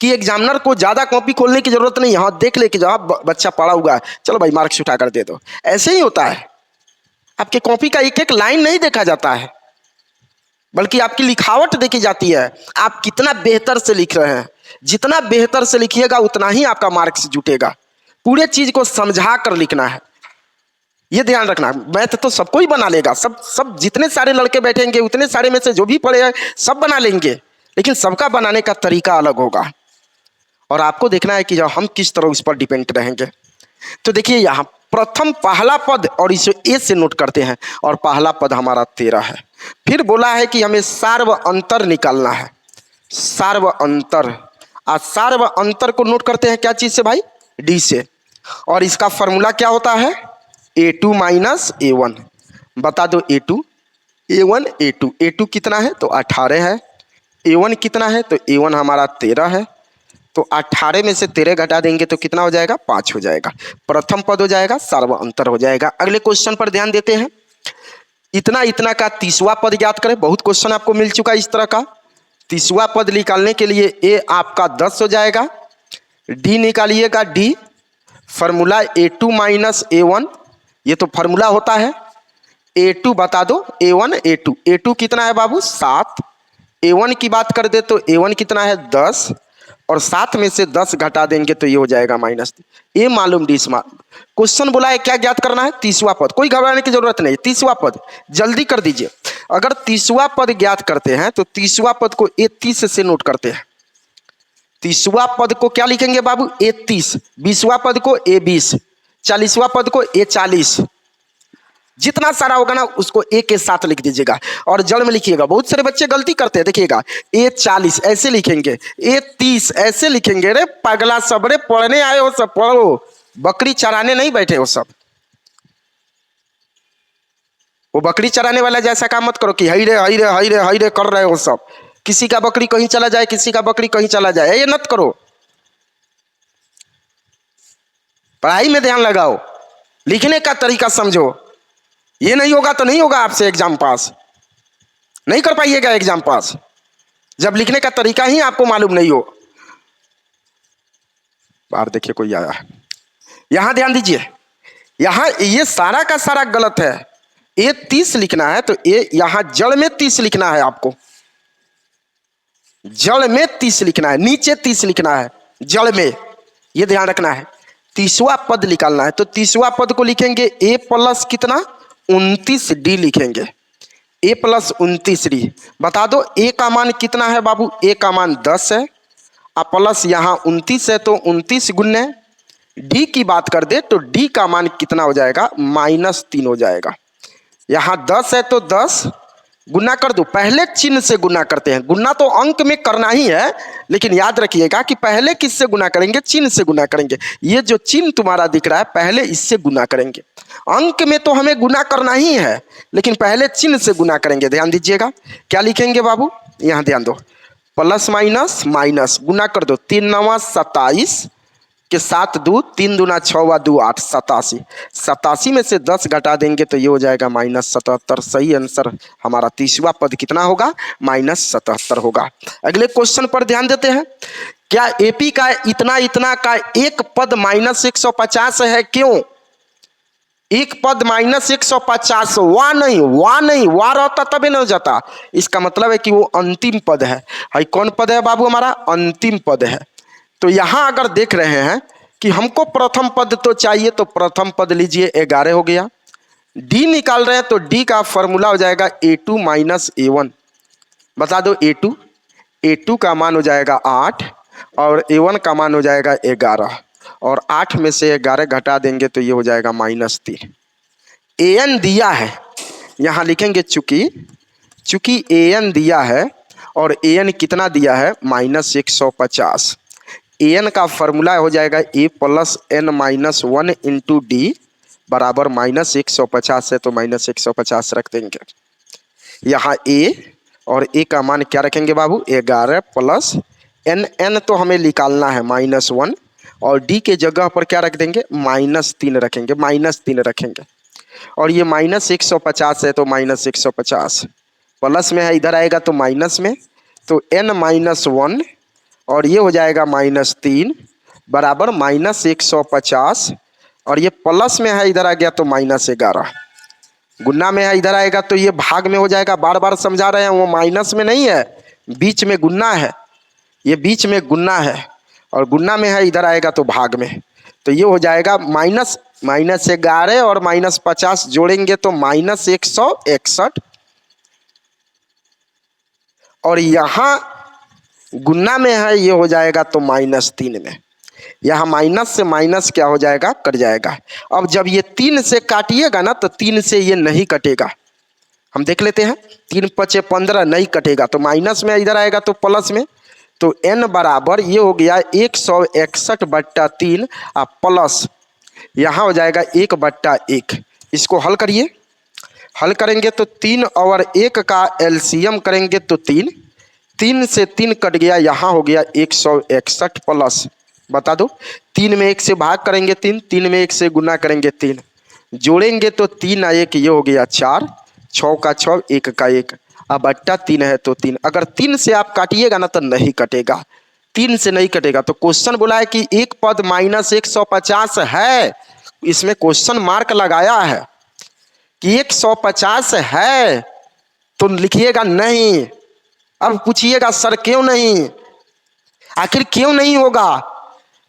कि एग्जामिनर को ज्यादा कॉपी खोलने की जरूरत नहीं है। हाँ देख ले कि जवाब बच्चा पढ़ा हुआ है, चलो भाई मार्क्स उठाकर दे दो, ऐसे ही होता है। आपके कॉपी का एक एक लाइन नहीं देखा जाता है, बल्कि आपकी लिखावट देखी जाती है, आप कितना बेहतर से लिख रहे हैं। जितना बेहतर से लिखिएगा उतना ही आपका मार्क्स जुटेगा। पूरे चीज को समझा कर लिखना है, ये ध्यान रखना। मैथ तो सबको ही बना लेगा, सब जितने सारे लड़के बैठेंगे उतने सारे में से जो भी पढ़े हैं सब बना लेंगे, लेकिन सबका बनाने का तरीका अलग होगा। और आपको देखना है कि हम किस तरह उस पर डिपेंड रहेंगे। तो देखिए यहाँ प्रथम पहला पद, और इसे ए से नोट करते हैं, और पहला पद हमारा 13 है। फिर बोला है कि हमें सार्व अंतर निकालना है, सार्व अंतर। सार्व अंतर को नोट करते हैं क्या चीज से भाई, डी से। और इसका फॉर्मूला क्या होता है, a2 माइनस a1। बता दो a2, a1 a2, a2 कितना है तो 18 है, a1 कितना है तो a1 हमारा 13 है। तो 18 में से 13 घटा देंगे तो कितना हो जाएगा, 5 हो जाएगा। प्रथम पद हो जाएगा, सार्व अंतर हो जाएगा। अगले क्वेश्चन पर ध्यान देते हैं। इतना का 30वां पद ज्ञात करें। बहुत क्वेश्चन आपको मिल चुका है इस तरह का। 30वां पद निकालने के लिए ए आपका 10 हो जाएगा, डी निकालिएगा, D formula a2 minus a1, ये तो फॉर्मूला होता है। a2 बता दो, a1 a2, a2 कितना है बाबू 7, a1 की बात कर दे तो a1 कितना है 10, और 7 में से 10 घटा देंगे तो ये हो जाएगा -3। ए मालूम डी मालूम। क्वेश्चन बोला है क्या ज्ञात करना है? 30वां पद। कोई घबराने की जरूरत नहीं, 30वां पद जल्दी कर दीजिए। अगर 30वां पद ज्ञात करते हैं तो 30वां पद को A30 से नोट करते हैं। 30वां पद को क्या लिखेंगे बाबू? A30। 20वां पद को A20, 40वां पद को A40। जितना सारा होगा ना उसको ए के साथ लिख दीजिएगा और जड़ में लिखिएगा। बहुत सारे बच्चे गलती करते हैं, देखिएगा A40 ऐसे लिखेंगे, A30 ऐसे लिखेंगे। रे पगला सब, रे पढ़ने आए हो सब, पढ़ो, बकरी चराने नहीं बैठे हो सब। वो बकरी चराने वाला जैसा काम मत करो कि हई रे हई रे हई रे हई रे कर रहे हो सब। किसी का बकरी कहीं चला जाए, किसी का बकरी कहीं चला जाए, ये मत करो। पढ़ाई में ध्यान लगाओ, लिखने का तरीका समझो। ये नहीं होगा तो नहीं होगा आपसे एग्जाम पास, नहीं कर पाइएगा एग्जाम पास जब लिखने का तरीका ही आपको मालूम नहीं हो। बाहर देखिए कोई आया है, यहां ध्यान दीजिए। यहां ये सारा का सारा गलत है। A30 लिखना है तो ये यहां जड़ में 30 लिखना है आपको, जड़ में 30 लिखना है, नीचे 30 लिखना है जड़ में, ये ध्यान रखना है। 30वां पद निकालना है तो 30वां पद को लिखेंगे A प्लस कितना 29D लिखेंगे, A प्लस 29D। बता दो A का मान कितना है बाबू? A का मान 10 है और प्लस यहाँ 29 है तो 29 गुने D की बात कर दे तो D का मान कितना हो जाएगा? -3 हो जाएगा। यहाँ 10 है तो 10 गुना कर दो, पहले चिन्ह से गुना करते हैं। गुना तो अंक में करना ही है, लेकिन याद रखिएगा कि पहले किससे गुना करेंगे? चिन्ह से गुना करेंगे। ये जो चिन्ह तुम्हारा दिख रहा है पहले इससे गुना करेंगे। अंक में तो हमें गुना करना ही है, लेकिन पहले चिन्ह से गुना करेंगे। ध्यान दीजिएगा क्या लिखेंगे बाबू, यहाँ ध्यान दो, प्लस माइनस माइनस गुना कर दो। 3 9 27 के 7 2 3 दूना 6 वा 2 8 87। 87 में से 10 घटा देंगे तो ये हो जाएगा -77। सही आंसर हमारा 30वां पद कितना होगा? -77 होगा। अगले क्वेश्चन पर ध्यान देते हैं। क्या AP का इतना इतना का एक पद -150 है? क्यों एक पद -150? वाह नहीं, वाह नहीं, वाह रहता तभी नहीं हो जाता। इसका मतलब है कि वो अंतिम पद है। हाई कौन पद है बाबू? हमारा अंतिम पद है। तो यहां अगर देख रहे हैं कि हमको प्रथम पद तो चाहिए तो प्रथम पद लीजिए 11 हो गया। D निकाल रहे हैं तो D का फॉर्मूला हो जाएगा A2 - A1। बता दो A2 का मान हो जाएगा 8 और A1 का मान हो जाएगा 11 और 8 में से 11 घटा देंगे तो ये हो जाएगा -3। AN दिया है, यहाँ लिखेंगे चूंकि AN दिया है और AN कितना दिया है? -150। AN का फॉर्मूला हो जाएगा A plus N - 1 into D बराबर -150 है तो -150 रख देंगे। यहाँ A और A का मान क्या रखेंगे बाबू? 11 प्लस N तो हमें निकालना है -1 और D के जगह पर क्या रख देंगे? -3 रखेंगे, -3 रखेंगे। और ये -150 है तो -150 प्लस में है, इधर आएगा तो माइनस में, तो N - 1 और ये हो जाएगा -3 बराबर -150 और ये प्लस में है, इधर आ गया तो -11। गुना में है, इधर आएगा तो ये भाग में हो जाएगा। बार बार समझा रहे हैं, वो माइनस में नहीं है, बीच में गुना है, ये बीच में गुना है और गुना में है, इधर आएगा तो भाग में। तो ये हो जाएगा -11 और -50 जोड़ेंगे तो -161 और यहाँ गुना में है, ये हो जाएगा तो -3 में। यहाँ माइनस से माइनस क्या हो जाएगा? कट जाएगा। अब जब ये 3 से काटिएगा ना तो 3 से ये नहीं कटेगा। हम देख लेते हैं, 3 × 5 = 15 नहीं कटेगा तो माइनस में, इधर आएगा तो प्लस में। तो N बराबर ये हो गया 161/3 प्लस यहाँ हो जाएगा 1/1। इसको हल करिए, हल करेंगे तो 3 और 1 का एलसीएम करेंगे तो 3 से 3 कट गया, यहाँ हो गया 161 प्लस, बता दो 3 में 1 से भाग करेंगे 3 में 1 से गुना करेंगे 3, जोड़ेंगे तो 3 और 1 ये हो गया 4, 6 का 6, 1 का 1, अब 3 है तो 3। अगर 3 से आप काटिएगा ना तो नहीं कटेगा, 3 से नहीं कटेगा। तो क्वेश्चन बोला है कि एक पद -150 है, इसमें क्वेश्चन मार्क लगाया है कि 150 है तो लिखिएगा नहीं। अब पूछिएगा सर क्यों नहीं? आखिर क्यों नहीं होगा?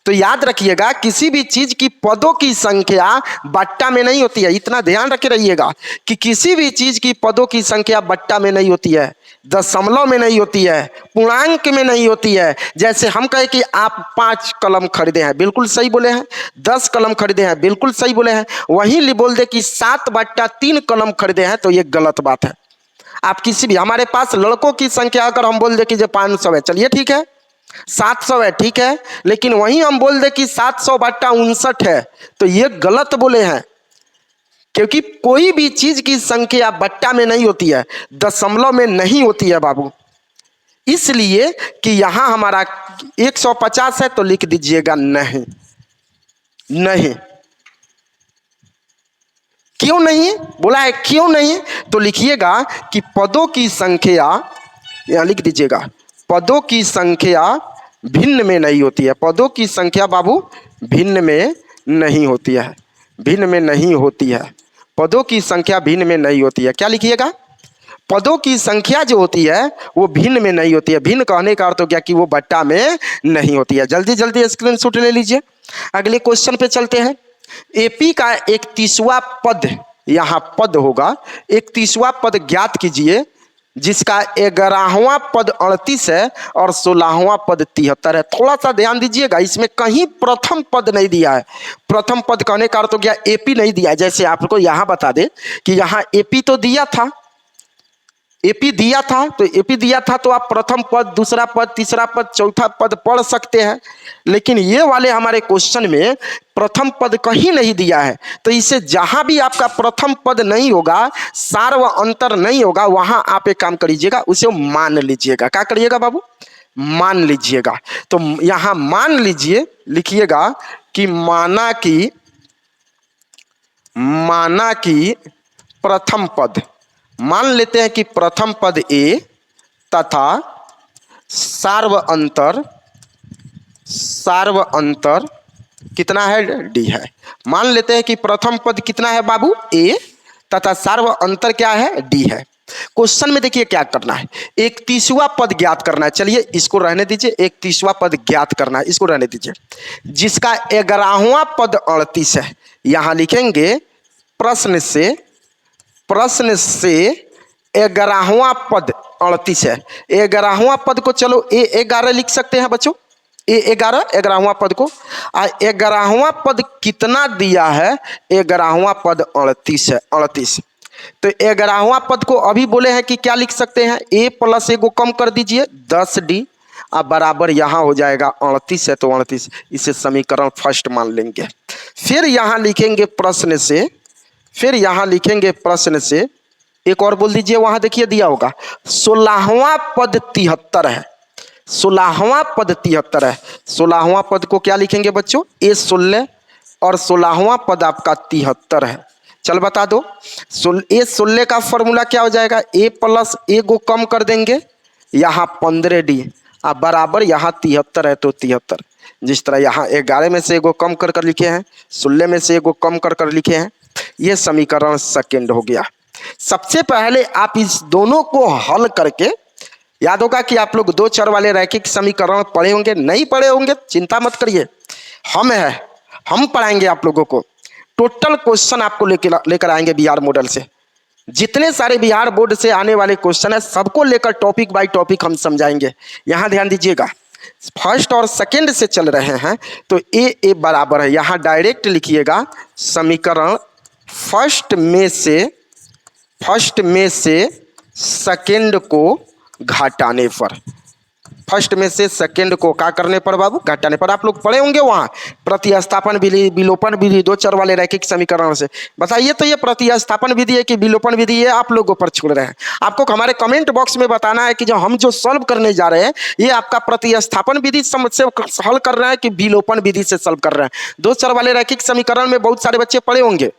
तो याद रखिएगा, किसी भी चीज की पदों की संख्या बट्टा में नहीं होती है। इतना ध्यान रखे रहिएगा कि किसी भी चीज की पदों की संख्या बट्टा में नहीं होती है, दशमलव में नहीं होती है, पूर्णांक में नहीं होती है। जैसे हम कहे कि आप 5 कलम खरीदे हैं, बिल्कुल सही बोले हैं। 10 कलम खरीदे हैं, बिल्कुल सही बोले हैं। वहीं बोल दे कि 7/3 कलम खरीदे हैं, तो ये गलत बात है। आप किसी भी, हमारे पास लड़कों की संख्या अगर हम बोल दे कि जो 500 है, चलिए ठीक है, 700 है, ठीक है, लेकिन वहीं हम बोल दे कि 700/59 है, तो ये गलत बोले हैं। क्योंकि कोई भी चीज की संख्या बट्टा में नहीं होती है, दशमलव में नहीं होती है बाबू। इसलिए कि यहां हमारा 150 है, तो लिख दीजिएगा नहीं। नहीं, क्यों नहीं बोला है? क्यों नहीं? तो लिखिएगा कि पदों की संख्या, यहां लिख दीजिएगा, पदों की संख्या भिन्न में नहीं होती है। पदों की संख्या बाबू भिन्न में नहीं होती है, भिन्न में नहीं होती है। पदों की संख्या भिन्न में नहीं होती है। क्या लिखिएगा? पदों की संख्या जो होती है वो भिन्न में नहीं होती है। भिन्न कहने का अर्थ हो गया कि वो बट्टा में नहीं होती है। जल्दी जल्दी स्क्रीनशॉट ले लीजिए, अगले क्वेश्चन पे चलते हैं। एपी का 31वां पद, यहां पद होगा, 31वां पद ज्ञात कीजिए जिसका 11वां पद 38 है और 16वां पद 73 है। थोड़ा सा ध्यान दीजिएगा, इसमें कहीं प्रथम पद नहीं दिया है। प्रथम पद कहने का अर्थ हो गया एपी नहीं दिया है। जैसे आपको यहां बता दे कि यहां एपी तो दिया था, एपी दिया था, तो एपी दिया था तो आप प्रथम पद, दूसरा पद, तीसरा पद, चौथा पद पढ़ सकते हैं। लेकिन ये वाले हमारे क्वेश्चन में प्रथम पद कहीं नहीं दिया है, तो इसे जहां भी आपका प्रथम पद नहीं होगा, सार्व अंतर नहीं होगा, वहां आप एक काम करिएगा, उसे मान लीजिएगा। क्या करिएगा बाबू? मान लीजिएगा। तो यहां मान लीजिए, लिखिएगा कि माना कि प्रथम पद, मान लेते हैं कि प्रथम पद ए तथा सार्व अंतर कितना है? डी है। मान लेते हैं कि प्रथम पद कितना है बाबू? ए, तथा सार्व अंतर क्या है? डी है। क्वेश्चन में देखिए क्या करना है, 31वां पद ज्ञात करना है। चलिए इसको रहने दीजिए, 31वां पद ज्ञात करना है, इसको रहने दीजिए। जिसका 11वां पद 38 है, यहां लिखेंगे प्रश्न से 11वां पद 38 है। 11वां पद को चलो A11 लिख सकते हैं बच्चों, A11, 11वां पद को। 11वां पद कितना दिया है? 11वां पद 38 है, 38। तो 11वां पद को अभी बोले हैं कि क्या लिख सकते हैं? A + 1 को कम कर दीजिए, 10D, अब बराबर यहां हो जाएगा 38 है, तो 38, इसे समीकरण फर्स्ट मान लेंगे। फिर यहां लिखेंगे प्रश्न से, एक और बोल दीजिए, वहां देखिए दिया होगा 16वां पद 73 है, 16वां पद 73 है। 16वां पद को क्या लिखेंगे बच्चों? A16, और 16वां पद आपका 73 है। चल बता दो, A16 का फॉर्मूला क्या हो जाएगा? A + 1 को कम कर देंगे, यहाँ 15D, अब बराबर यहाँ 73 है, तो 73। जिस तरह यहाँ 11 में से 1 को कम कर लिखे हैं, 16 में से 1 को कम कर लिखे हैं, यह समीकरण सेकंड हो गया। सबसे पहले आप इस दोनों को हल करके, याद होगा कि आप लोग 2 चर वाले रैखिक समीकरण पढ़े होंगे, नहीं पढ़े होंगे चिंता मत करिए, हम पढ़ाएंगे आप लोगों को। टोटल क्वेश्चन आपको लेकर आएंगे बिहार मॉडल से। जितने सारे बिहार बोर्ड से आने वाले क्वेश्चन है, सबको लेकर टॉपिक बाय टॉपिक हम समझाएंगे। यहां ध्यान दीजिएगा, फर्स्ट और सेकंड से चल रहे हैं, तो ए बराबर है, यहां डायरेक्ट लिखिएगा समीकरण फर्स्ट में से सेकंड को घटाने पर, फर्स्ट में से सेकंड को क्या करने पर बाबू? घटाने पर। आप लोग पढ़े होंगे वहां प्रतिस्थापन विधि, विलोपन विधि, 2 चर वाले रैखिक समीकरण से। बताइए तो ये प्रतिस्थापन विधि है कि विलोपन विधि है? आप लोगों पर छोड़ रहे हैं। आपको हमारे कमेंट बॉक्स में बताना है कि जो हम सॉल्व करने जा रहे हैं, ये आपका प्रतिस्थापन विधि से हल कर रहे हैं कि विलोपन विधि से सॉल्व कर रहे हैं। 2 चर वाले रैखिक समीकरण में बहुत सारे बच्चे पढ़े होंगे,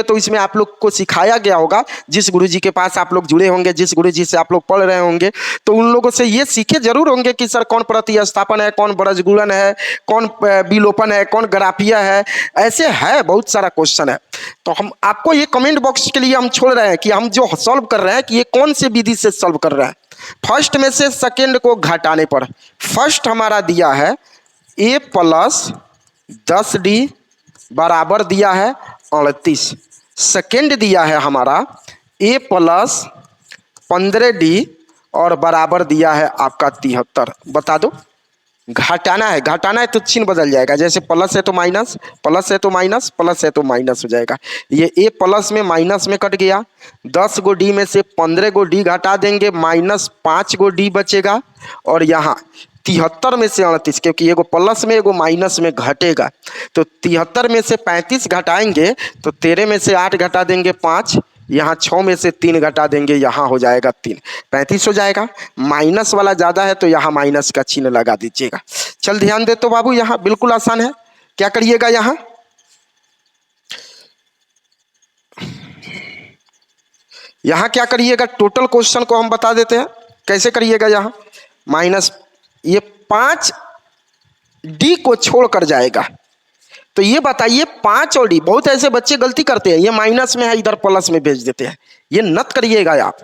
तो इसमें आप लोग को सिखाया गया होगा। जिस गुरुजी के पास आप लोग जुड़े होंगे, जिस गुरुजी से आप लोग पढ़ रहे होंगे, तो उन लोगों से ये सीखे जरूर होंगे कि सर कौन प्रतिस्थापन है, कौन ब्रजगुणन है, कौन विलोपन है, है, कौन ग्राफिया है, ऐसे है बहुत सारा क्वेश्चन है। तो हम आपको ये कमेंट बॉक्स के लिए हम छोड़ रहे हैं कि हम जो सॉल्व कर रहे हैं कि ये कौन से विधि से सॉल्व कर रहे हैं। फर्स्ट में से सेकेंड को घटाने पर फर्स्ट हमारा दिया है a प्लस 10d बराबर दिया है 38। सेकेंड दिया है हमारा a प्लस 15d और बराबर दिया है आपका 73। बता दो, घटाना है तो चिन्ह बदल जाएगा, जैसे प्लस है तो माइनस, प्लस है तो माइनस, प्लस है तो माइनस हो जाएगा। ये a प्लस में माइनस में कट गया, 10 गो d में से 15 गो d घटा देंगे, माइनस 5 गो d बचेगा। और यहाँ 73 में से 38, क्योंकि एगो प्लस में एगो माइनस में घटेगा, तो 73 में से 35 घटाएंगे तो 13 में से 8 घटा देंगे 5, यहाँ 6 में से 3 घटा देंगे, यहाँ हो जाएगा 3, 35 हो जाएगा। माइनस वाला ज़्यादा है तो यहाँ माइनस का चिन्ह लगा दीजिएगा। चल ध्यान दे तो बाबू, यहाँ बिल्कुल आसान है। क्या करिएगा, यहाँ क्या करिएगा, टोटल क्वेश्चन को हम बता देते हैं कैसे करिएगा। यहाँ माइनस ये 5d को छोड़कर जाएगा, तो ये बताइए 5 और d, बहुत ऐसे बच्चे गलती करते हैं, ये माइनस में है इधर प्लस में भेज देते हैं, ये नत करिएगा आप।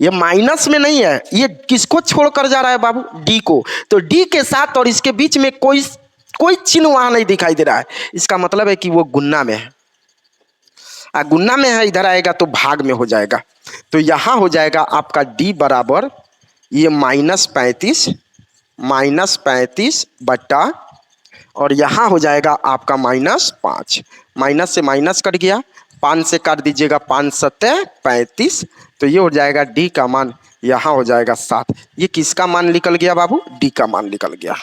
ये माइनस में नहीं है, ये किसको छोड़कर जा रहा है बाबू, d को। तो d के साथ और इसके बीच में कोई चिन्ह वहां नहीं दिखाई दे रहा है, इसका मतलब है कि वो गुन्ना में है। गुन्ना में है, इधर आएगा तो भाग में हो जाएगा। तो यहां हो जाएगा आपका d बराबर ये -35 बट्टा, और यहाँ हो जाएगा आपका -5, माइनस से माइनस कट गया, 5 से काट दीजिएगा, 5 सत्ते 35, तो ये हो जाएगा d का मान, यहाँ हो जाएगा 7। ये किसका मान निकल गया बाबू, d का मान निकल गया।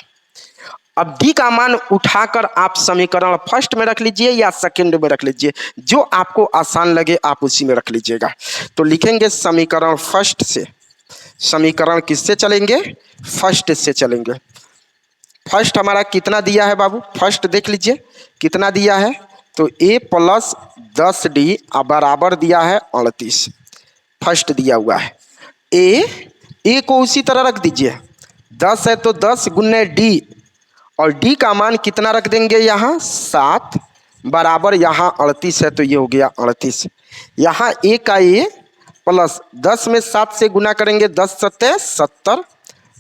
अब d का मान उठाकर आप समीकरण फर्स्ट में रख लीजिए या सेकंड में रख लीजिए, जो आपको आसान लगे आप उसी में रख लीजिएगा। तो लिखेंगे समीकरण फर्स्ट से, समीकरण किससे चलेंगे, फर्स्ट से चलेंगे। फर्स्ट हमारा कितना दिया है बाबू, फर्स्ट देख लीजिए कितना दिया है, तो a प्लस 10d बराबर दिया है 38, फर्स्ट दिया हुआ है। a को उसी तरह रख दीजिए, 10 है तो 10 गुने d, और d का मान कितना रख देंगे यहाँ 7 बराबर यहाँ 38 है, तो ये हो गया 38। यहाँ a का a प्लस 10 में 7 से गुना करेंगे, 10 सत्ते 70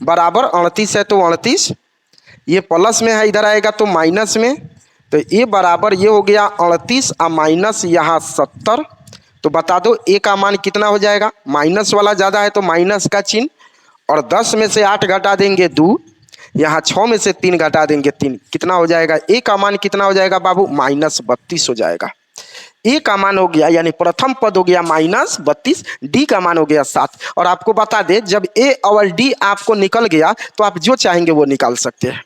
बराबर 38 है, तो 38, ये प्लस में है इधर आएगा तो माइनस में, तो ए बराबर ये हो गया 38 और माइनस यहाँ 70। तो बता दो ए का मान कितना हो जाएगा, माइनस वाला ज़्यादा है तो माइनस का चिन्ह, और 10 में से 8 घटा देंगे 2, यहाँ 6 में से 3 घटा देंगे 3, कितना हो जाएगा, ए का मान कितना हो जाएगा बाबू, -32 हो जाएगा। ए का मान हो गया, यानी प्रथम पद हो गया -32, डी का मान हो गया 7। और आपको बता दे, जब ए और डी आपको निकल गया तो आप जो चाहेंगे वो निकाल सकते हैं,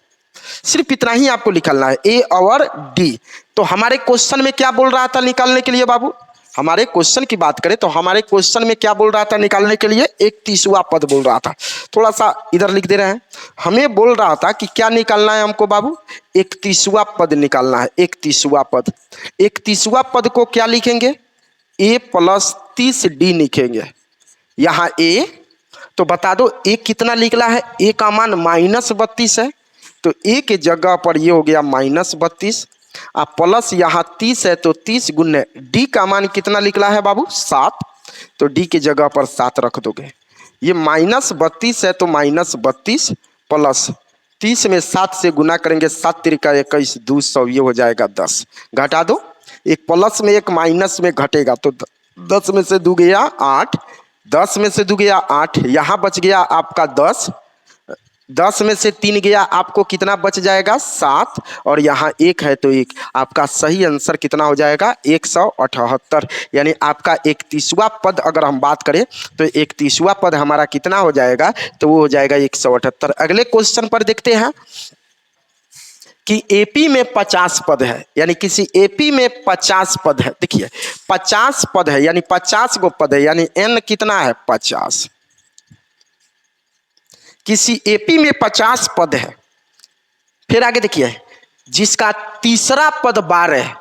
सिर्फ इतना ही आपको निकालना है, ए और डी। तो हमारे क्वेश्चन में क्या बोल रहा था निकालने के लिए बाबू, हमारे क्वेश्चन की बात करें तो हमारे क्वेश्चन में क्या बोल रहा था निकालने के लिए, 31वां पद बोल रहा था। थोड़ा सा इधर लिख दे रहे हैं, हमें बोल रहा था कि क्या निकालना है हमको बाबू, 31वां पद निकालना है। 31वां पद, 31वां पद को क्या लिखेंगे, a प्लस 30d लिखेंगे। यहाँ a, तो बता दो a कितना निकला है, a का मान -32 है, तो a के जगह पर ये हो गया -32, आप प्लस यहाँ 30 है तो 30 गुने d का मान कितना निकला है बाबू 7, तो d की जगह पर 7 रख दोगे। ये -32 है तो -32 प्लस 30 में 7 से गुना करेंगे, 7 तिरिका 21, 200, ये हो जाएगा 10। घटा दो, एक प्लस में एक माइनस में घटेगा, तो 10 में से 2 गया 8, 10 में से 2 गया 8, यहाँ बच गया आपका 10, 10 में से 3 गया, आपको कितना बच जाएगा 7, और यहाँ 1 है तो 1, आपका सही आंसर कितना हो जाएगा 178। यानी आपका 31वां पद अगर हम बात करें तो 31वां पद हमारा कितना हो जाएगा, तो वो हो जाएगा 178। अगले क्वेश्चन पर देखते हैं कि एपी में 50 पद है, यानी किसी एपी में 50 पद है। देखिए 50 पद है यानी 50 गो पद है, यानी n कितना है 50। किसी एपी में 50 पद है, फिर आगे देखिए जिसका तीसरा पद 12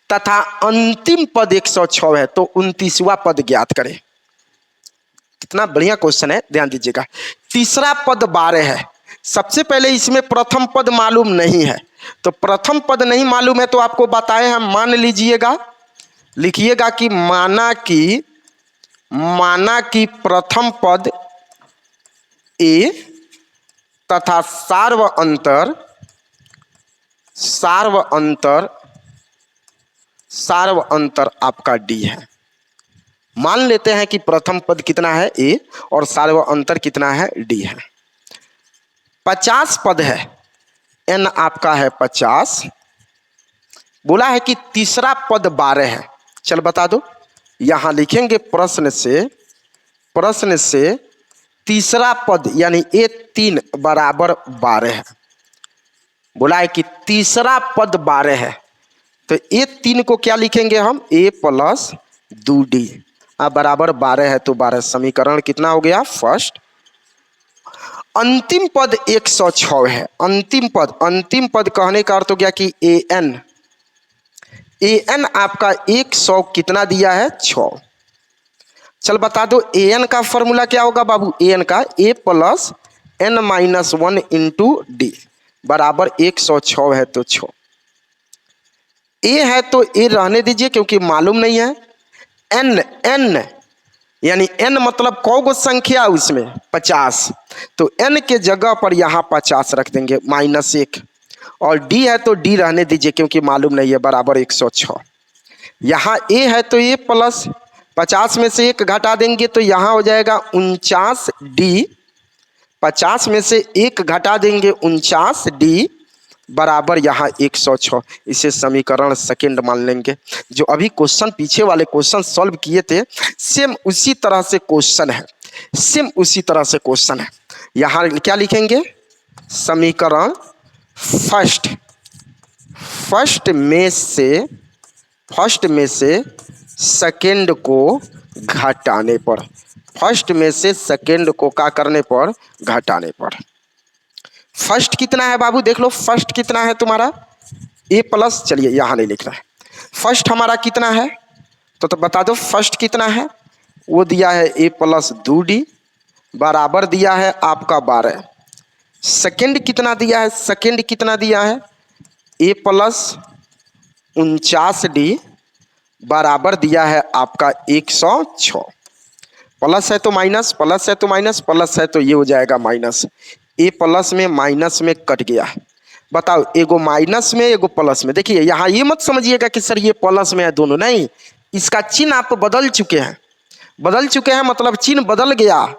तथा अंतिम पद 106 है, तो 29वां पद ज्ञात करें। कितना बढ़िया क्वेश्चन है, ध्यान दीजिएगा। तीसरा पद 12 है, सबसे पहले इसमें प्रथम पद मालूम नहीं है, तो प्रथम पद नहीं मालूम है तो आपको बताए हम, मान लीजिएगा, लिखिएगा कि माना कि प्रथम पद ए तथा सार्व अंतर आपका डी है। मान लेते हैं कि प्रथम पद कितना है ए और सार्व अंतर कितना है डी है। 50 पद है, एन आपका है 50। बोला है कि तीसरा पद 12 है। चल बता दो, यहां लिखेंगे प्रश्न से तीसरा पद यानी ए 3 बराबर 12 है। बोला है कि तीसरा पद 12 है, तो ए 3 को क्या लिखेंगे हम, ए प्लस 2d बराबर 12 है, तो 12 समीकरण कितना हो गया फर्स्ट। अंतिम पद 106 है। अंतिम पद कहने का अर्थ हो गया कि an आपका 100 कितना दिया है 6। चल बता दो an का फॉर्मूला क्या होगा बाबू, an का a plus n minus 1 into D बराबर 106 है, तो 6 a है तो a रहने दीजिए क्योंकि मालूम नहीं है। n यानी n मतलब कौन संख्या उसमें 50, तो n के जगह पर यहाँ 50 रख देंगे -1, और d है तो d रहने दीजिए क्योंकि मालूम नहीं है, बराबर 106। यहाँ a है तो a प्लस 50 में से 1 घटा देंगे तो यहाँ हो जाएगा 49d, 50 में से 1 घटा देंगे 49d बराबर यहाँ 106। इसे समीकरण सेकंड मान लेंगे। जो अभी क्वेश्चन पीछे वाले क्वेश्चन सॉल्व किए थे, सेम उसी तरह से क्वेश्चन है। यहाँ क्या लिखेंगे, समीकरण फर्स्ट में से सेकंड को घटाने पर, फर्स्ट में से सेकंड को क्या करने पर, घटाने पर। फर्स्ट कितना है बाबू, देख लो फर्स्ट कितना है तुम्हारा ए प्लस, चलिए यहाँ नहीं लिख रहा है, फर्स्ट हमारा कितना है तो बता दो फर्स्ट कितना है, वो दिया है ए प्लस 2d बराबर दिया है आपका 12। सेकंड कितना दिया है, ए प्लस 49d बराबर दिया है आपका 106। प्लस है तो माइनस, प्लस है तो ये हो जाएगा माइनस। ए प्लस में माइनस में कट गया, बताओ एगो माइनस में एगो प्लस में। देखिए यहाँ ये मत समझिएगा कि सर ये प्लस में है दोनों, नहीं, इसका चिन्ह आप बदल चुके हैं मतलब चिन्ह बदल गया।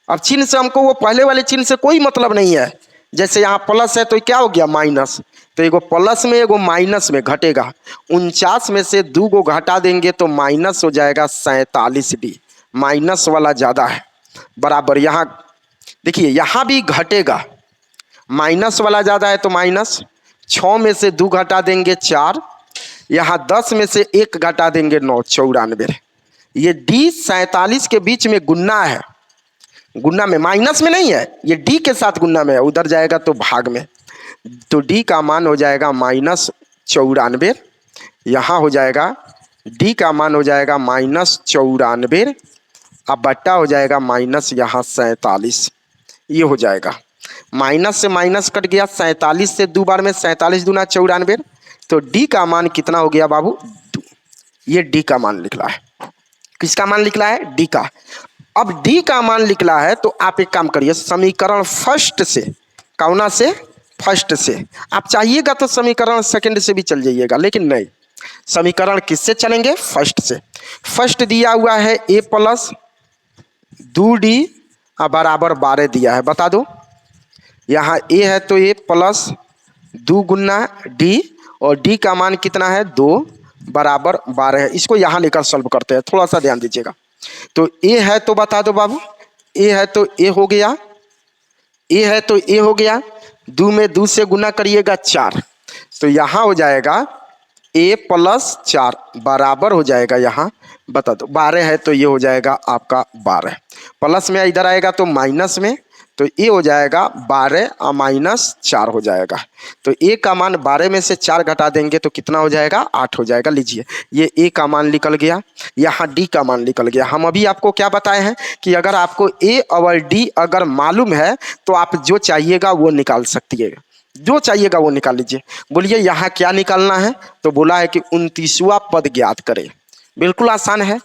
अब चिन्ह से हमको वो पहले वाले चिन्ह से कोई मतलब नहीं है। जैसे यहाँ प्लस है तो क्या हो गया माइनस, तो एगो प्लस में एगो माइनस में घटेगा। 49 में से 2 को घटा देंगे तो माइनस हो जाएगा 47d, माइनस वाला ज़्यादा है बराबर। यहाँ देखिए यहाँ भी घटेगा, माइनस वाला ज़्यादा है तो माइनस, 6 में से 2 घटा देंगे 4, यहाँ 10 में से 1 घटा देंगे 9, 94। ये डी 47 के बीच में गुन्ना है, गुन्ना में, माइनस में नहीं है, ये डी के साथ गुन्ना में है, उधर जाएगा तो भाग में, तो डी का मान हो जाएगा -94। यहाँ हो जाएगा डी का मान हो जाएगा -94, अब बट्टा हो जाएगा माइनस यहाँ 47, ये हो जाएगा। माइनस से माइनस कट गया, 47 से 2 बार में 47 दूना 94, तो डी का मान कितना हो गया बाबू 2। ये डी का मान निकला है, किसका मान निकला है, डी का। अब डी का मान निकला है तो आप एक काम करिए, समीकरण फर्स्ट से, कौना से, फर्स्ट से। आप चाहिएगा तो समीकरण सेकंड से भी चल जाइएगा, लेकिन नहीं, समीकरण किससे चलेंगे, फर्स्ट से। फर्स्ट दिया हुआ है ए प्लस 2d बराबर 12 दिया है, बता दो। यहाँ ए है तो ए प्लस 2 गुना डी, और डी का मान कितना है 2 बराबर 12 है। इसको यहाँ लेकर सॉल्व करते हैं, थोड़ा सा ध्यान दीजिएगा। तो ए है तो बता दो बाबू, ए है तो ए हो गया, 2 में 2 से गुना करिएगा 4, तो यहाँ हो जाएगा ए प्लस 4 बराबर हो जाएगा, यहाँ बता दो 12 है तो ये हो जाएगा आपका 12, प्लस में इधर आएगा तो माइनस में, तो ये हो जाएगा 12 और -4 हो जाएगा। तो ए का मान 12 में से 4 घटा देंगे तो कितना हो जाएगा, 8 हो जाएगा। लीजिए ये ए का मान निकल गया, यहाँ डी का मान निकल गया। हम अभी आपको क्या बताए हैं कि अगर आपको ए और डी अगर मालूम है तो आप जो चाहिएगा वो निकाल सकती है, जो चाहिएगा वो निकाल लीजिए। बोलिए यहाँ क्या निकालना है, तो बोला है कि 29वां पद ज्ञात करें। बिल्कुल आसान है,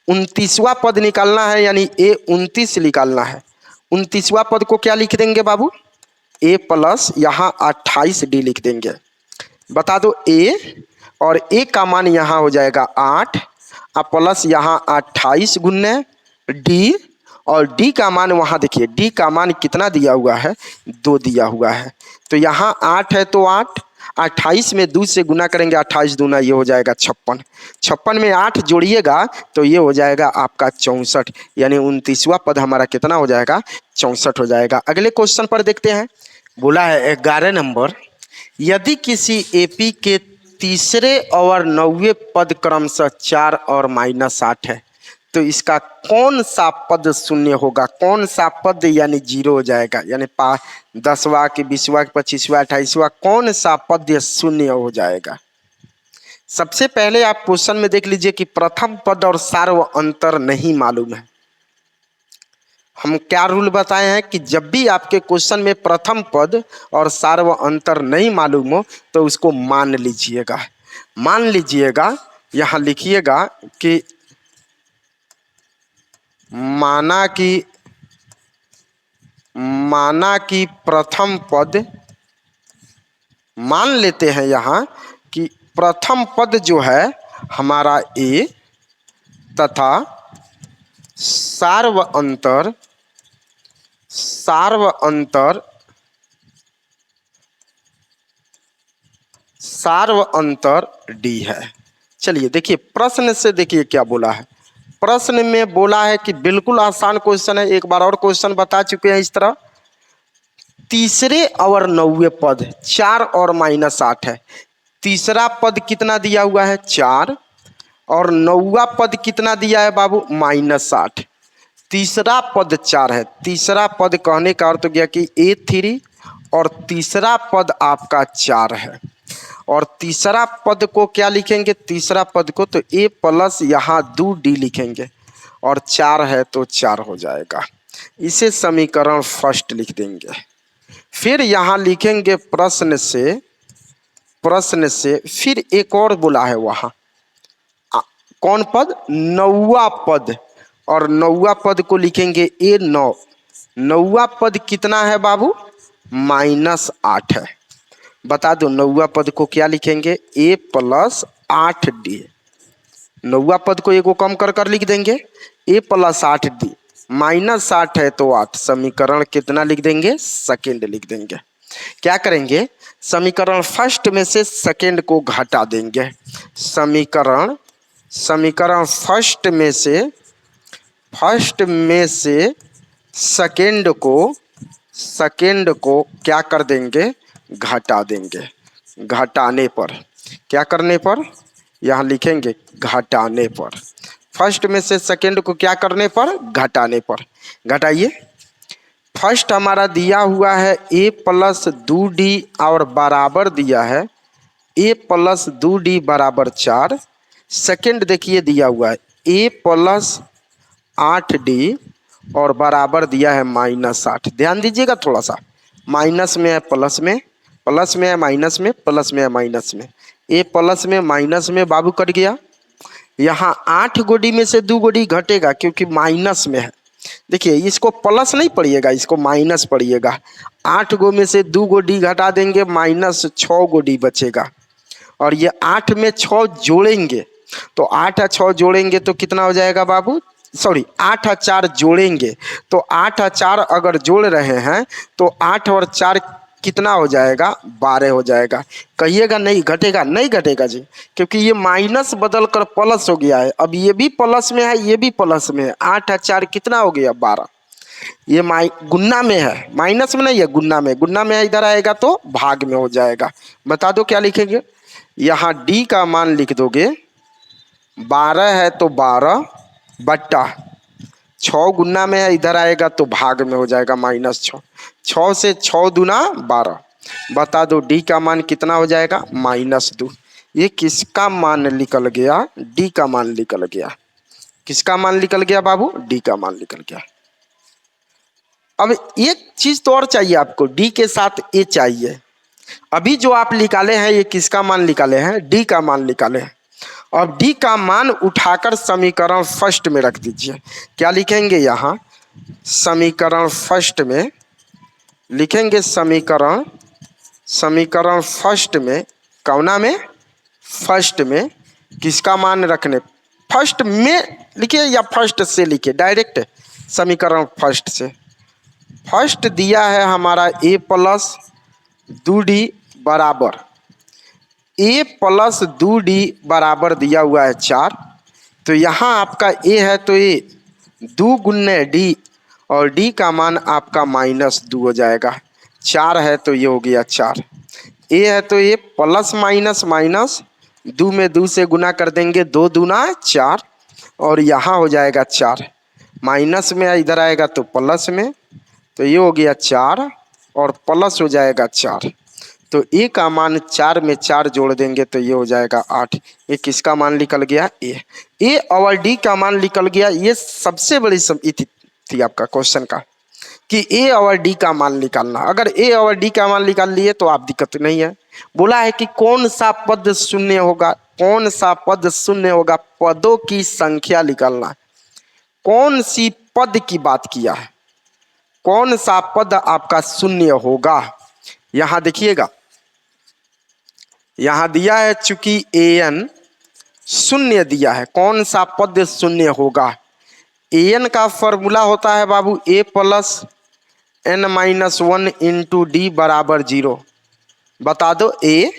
29वां पद निकालना है, यानी ए 29 निकालना है। 29वां पद को क्या लिख देंगे बाबू, ए प्लस यहाँ 28 डी लिख देंगे। बता दो ए, और ए का मान यहाँ हो जाएगा 8 और प्लस यहाँ 28 गुने डी, और डी का मान वहाँ देखिए डी का मान कितना दिया हुआ है, 2 दिया हुआ है। तो यहाँ 8 है तो 8, 28 में 2 से गुना करेंगे, 28 दूना ये हो जाएगा 56, 56 में 8 जोड़िएगा तो ये हो जाएगा आपका 64, यानी 29वां पद हमारा कितना हो जाएगा, 64 हो जाएगा। अगले क्वेश्चन पर देखते हैं। बोला है 11 नंबर, यदि किसी एपी के तीसरे और 9वें पद क्रमशः 4 और -8 है तो इसका कौन सा पद शून्य होगा, कौन सा पद यानी 0 हो जाएगा, यानी 10वां कि 20वां कि 25वां 28वां कौन सा पद शून्य हो जाएगा। सबसे पहले आप क्वेश्चन में देख लीजिए कि प्रथम पद और सार्व अंतर नहीं मालूम है। हम क्या रूल बताए हैं कि जब भी आपके क्वेश्चन में प्रथम पद और सार्व अंतर नहीं मालूम हो तो उसको मान लीजिएगा। मान लीजिएगा, यहाँ लिखिएगा कि माना कि प्रथम पद, मान लेते हैं यहाँ कि प्रथम पद जो है हमारा ए तथा सार्व अंतर डी है। चलिए देखिए प्रश्न से, देखिए क्या बोला है। प्रश्न में बोला है कि बिल्कुल आसान क्वेश्चन है, एक बार और क्वेश्चन बता चुके हैं इस तरह। तीसरे और 9वें पद 4 और -8 है। तीसरा पद कितना दिया हुआ है, 4, और 9वां पद कितना दिया है बाबू, -8। तीसरा पद 4 है, तीसरा पद कहने का अर्थ गया कि A3, और तीसरा पद आपका 4 है। और तीसरा पद को क्या लिखेंगे, तीसरा पद को तो ए प्लस यहाँ 2 डी लिखेंगे, और 4 है तो 4 हो जाएगा। इसे समीकरण फर्स्ट लिख देंगे। फिर यहाँ लिखेंगे प्रश्न से फिर एक और बोला है वहाँ, कौन पद, 9वां पद, और 9वां पद को लिखेंगे A9। 9वां पद कितना है बाबू, -8 है। बता दो 9वां पद को क्या लिखेंगे, A + 8D। 9वां पद को एगो कम कर लिख देंगे, A + 8D, -8 है तो 8। समीकरण कितना लिख देंगे, सेकेंड लिख देंगे। क्या करेंगे, समीकरण फर्स्ट में से सेकेंड को घटा देंगे। समीकरण फर्स्ट में से सेकेंड को क्या कर देंगे, घटा देंगे। घटाने पर, क्या करने पर, यहाँ लिखेंगे घटाने पर। फर्स्ट में से सेकेंड को क्या करने पर, घटाने पर। घटाइए, फर्स्ट हमारा दिया हुआ है A + 2D और बराबर दिया है A + 2D = 4। सेकेंड देखिए दिया हुआ है A + 8D और बराबर दिया है -8। ध्यान दीजिएगा थोड़ा सा, माइनस में है प्लस में, प्लस में है माइनस में, प्लस में है माइनस में। ए प्लस में माइनस में बाबू कट गया। यहाँ 8 गोडी में से 2 गोडी घटेगा क्योंकि माइनस में है। देखिए इसको प्लस नहीं पढ़िएगा, इसको माइनस पढ़िएगा। 8 गो में से 2 गोडी घटा देंगे, -6 गोडी बचेगा। और ये 8 में 6 जोड़ेंगे तो 8 और 6 जोड़ेंगे तो कितना हो जाएगा बाबू, सॉरी 8 और 4 जोड़ेंगे तो 8 और 4 अगर जोड़ रहे हैं तो 8 और 4 कितना हो जाएगा, 12 हो जाएगा। कहिएगा नहीं घटेगा, नहीं घटेगा जी, क्योंकि ये माइनस बदल कर प्लस हो गया है। अब ये भी प्लस में है, ये भी प्लस में है। 8 और 4 कितना हो गया, 12। ये गुन्ना में है, माइनस में नहीं है, गुन्ना में। गुन्ना में इधर आएगा तो भाग में हो जाएगा। बता दो क्या लिखेंगे, यहाँ डी का मान लिख दोगे, 12 है तो 12 बट्टा 6 गुना में है, इधर आएगा तो भाग में हो जाएगा -6। 6 से 6 दूना 12। बता दो डी का मान कितना हो जाएगा? -2। ये किसका मान निकल गया? डी का मान निकल गया। किसका मान निकल गया बाबू? डी का मान निकल गया। अब एक चीज तो और चाहिए आपको, डी के साथ ए चाहिए। अभी जो आप निकाले हैं ये किसका मान निकाले हैं? डी का मान निकाले हैं। अब डी का मान उठाकर समीकरण फर्स्ट में रख दीजिए। क्या लिखेंगे यहाँ? समीकरण फर्स्ट में लिखेंगे, समीकरण फर्स्ट में, कौना में? फर्स्ट में। किसका मान रखने? फर्स्ट में लिखिए या फर्स्ट से लिखिए, डायरेक्ट समीकरण फर्स्ट से। फर्स्ट दिया है हमारा a प्लस 2d बराबर, a प्लस 2d बराबर दिया हुआ है 4। तो यहाँ आपका a है तो a 2 गुने d, और d का मान आपका -2 हो जाएगा। 4 है तो ये हो गया 4। a है तो ये प्लस माइनस माइनस 2 में 2 से गुना कर देंगे, 2 दूना 4, और यहाँ हो जाएगा 4। माइनस में इधर आएगा तो प्लस में, तो ये हो गया 4 और प्लस हो जाएगा 4। तो ए का मान 4 में 4 जोड़ देंगे तो ये हो जाएगा 8। ये किसका मान निकल गया? ए और डी का मान निकल गया। ये सबसे बड़ी थी आपका क्वेश्चन का कि ए और डी का मान निकालना। अगर ए और डी का मान निकाल लिए तो आप दिक्कत नहीं है। बोला है कि कौन सा पद शून्य होगा? कौन सा पद शून्य होगा? पदों की संख्या निकालना है। कौन सी पद की बात किया है? कौन सा पद आपका शून्य होगा? यहां देखिएगा, यहां दिया है चूंकि an शून्य दिया है, कौन सा पद शून्य होगा? an का फॉर्मूला होता है बाबू a plus n-1 into D बराबर 0। बता दो a,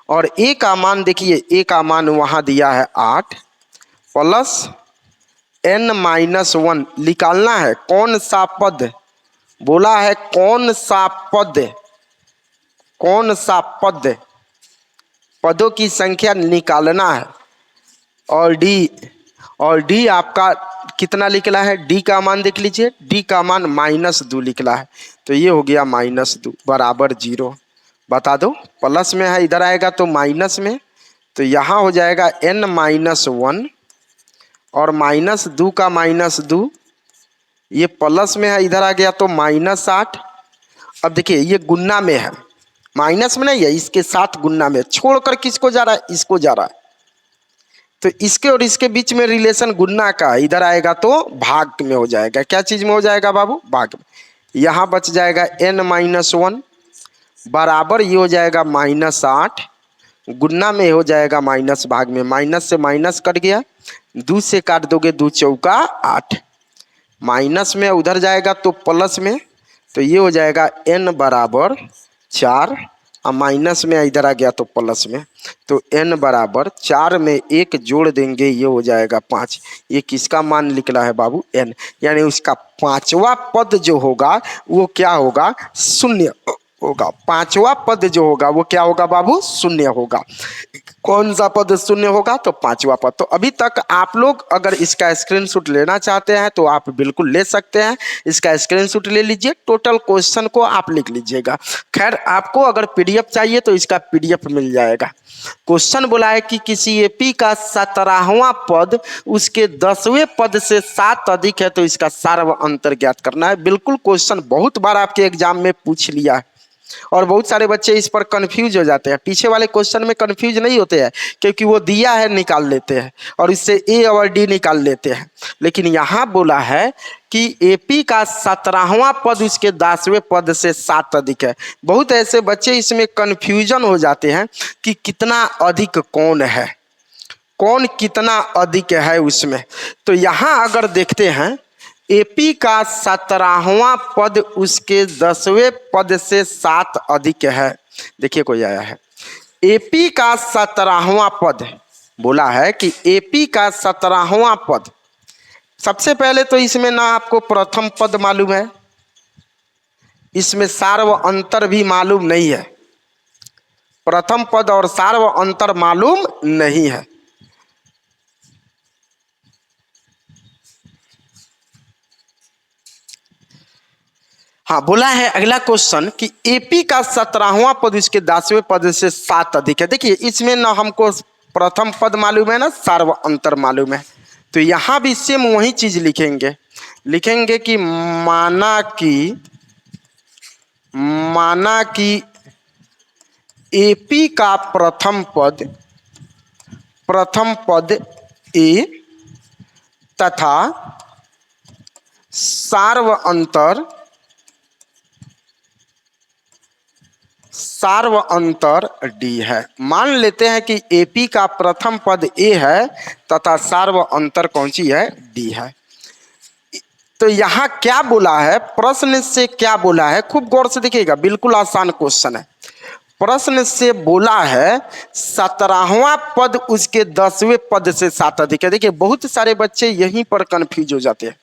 और a का मान देखिए, a का मान वहां दिया है 8 प्लस n-1 निकालना है। कौन सा पद? बोला है कौन सा पद, कौन सा पद, पदों की संख्या निकालना है। और डी आपका कितना निकला है? डी का मान देख लीजिए, डी का मान -2 निकला है। तो ये हो गया -2 बराबर 0। बता दो प्लस में है, इधर आएगा तो माइनस में, तो यहाँ हो जाएगा n-1 और -2 का -2, ये प्लस में है, इधर आ गया तो -8। अब देखिए ये गुन्ना में है, माइनस में नहीं है, इसके साथ गुन्ना में, छोड़कर किसको जा रहा है? इसको जा रहा है। तो इसके और इसके बीच में रिलेशन गुन्ना का, इधर आएगा तो भाग में हो जाएगा। क्या चीज में हो जाएगा बाबू? भाग में। यहाँ बच जाएगा n-1 बराबर ये हो जाएगा -8, गुन्ना में हो जाएगा माइनस, भाग में। माइनस से माइनस कट गया, 2 से काट दोगे 2 चौका 8, माइनस में उधर जाएगा तो प्लस में, तो ये हो जाएगा n बराबर 4, और माइनस में इधर आ गया तो प्लस में, तो n बराबर 4 में 1 जोड़ देंगे, ये हो जाएगा 5। ये किसका मान निकला है बाबू? n। यानी उसका पांचवा पद जो होगा वो क्या होगा? शून्य होगा। पांचवा पद जो होगा वो क्या होगा बाबू? शून्य होगा। कौन सा पद शून्य होगा? तो पांचवा पद। तो अभी तक आप लोग अगर इसका स्क्रीनशॉट लेना चाहते हैं तो आप बिल्कुल ले सकते हैं। इसका स्क्रीनशॉट ले लीजिए, टोटल क्वेश्चन को आप लिख लीजिएगा। खैर आपको अगर पीडीएफ चाहिए तो इसका पीडीएफ मिल जाएगा। क्वेश्चन बोला है कि किसी एपी का 17वां पद उसके 10वें पद से 7 अधिक है तो इसका सार्व अंतर ज्ञात करना है। बिल्कुल क्वेश्चन बहुत बार आपके एग्जाम में पूछ लिया है और बहुत सारे बच्चे इस पर कंफ्यूज हो जाते हैं। पीछे वाले क्वेश्चन में कंफ्यूज नहीं होते हैं क्योंकि वो दिया है निकाल लेते हैं और इससे ए और डी निकाल लेते हैं। लेकिन यहाँ बोला है कि एपी का 17वां पद उसके 10वें पद से 7 अधिक है। बहुत ऐसे बच्चे इसमें कंफ्यूजन हो जाते हैं कि कितना अधिक कौन है, कौन कितना अधिक है उसमें। तो यहाँ अगर देखते हैं एपी का 17वां पद उसके 10वें पद से 7 अधिक है। देखिए कोई आया है, एपी का 17वां पद बोला है कि एपी का 17वां पद। सबसे पहले तो इसमें ना आपको प्रथम पद मालूम है, इसमें सार्व अंतर भी मालूम नहीं है। प्रथम पद और सार्व अंतर मालूम नहीं है। हाँ, बोला है अगला क्वेश्चन कि एपी का 17वां पद इसके 10वें पद से 7 अधिक है। देखिए इसमें ना हमको प्रथम पद मालूम है ना सार्व अंतर मालूम है, तो यहाँ भी सेम वही चीज लिखेंगे कि माना कि एपी का प्रथम पद ए तथा सार्व अंतर डी है। मान लेते हैं कि एपी का प्रथम पद ए है तथा सार्व अंतर कौन सी है, डी है। तो यहाँ क्या बोला है, प्रश्न से क्या बोला है, खूब गौर से देखिएगा, बिल्कुल आसान क्वेश्चन है। प्रश्न से बोला है 17वां पद उसके 10वें पद से 7 अधिक है। देखिए बहुत सारे बच्चे यहीं पर कंफ्यूज हो जाते हैं,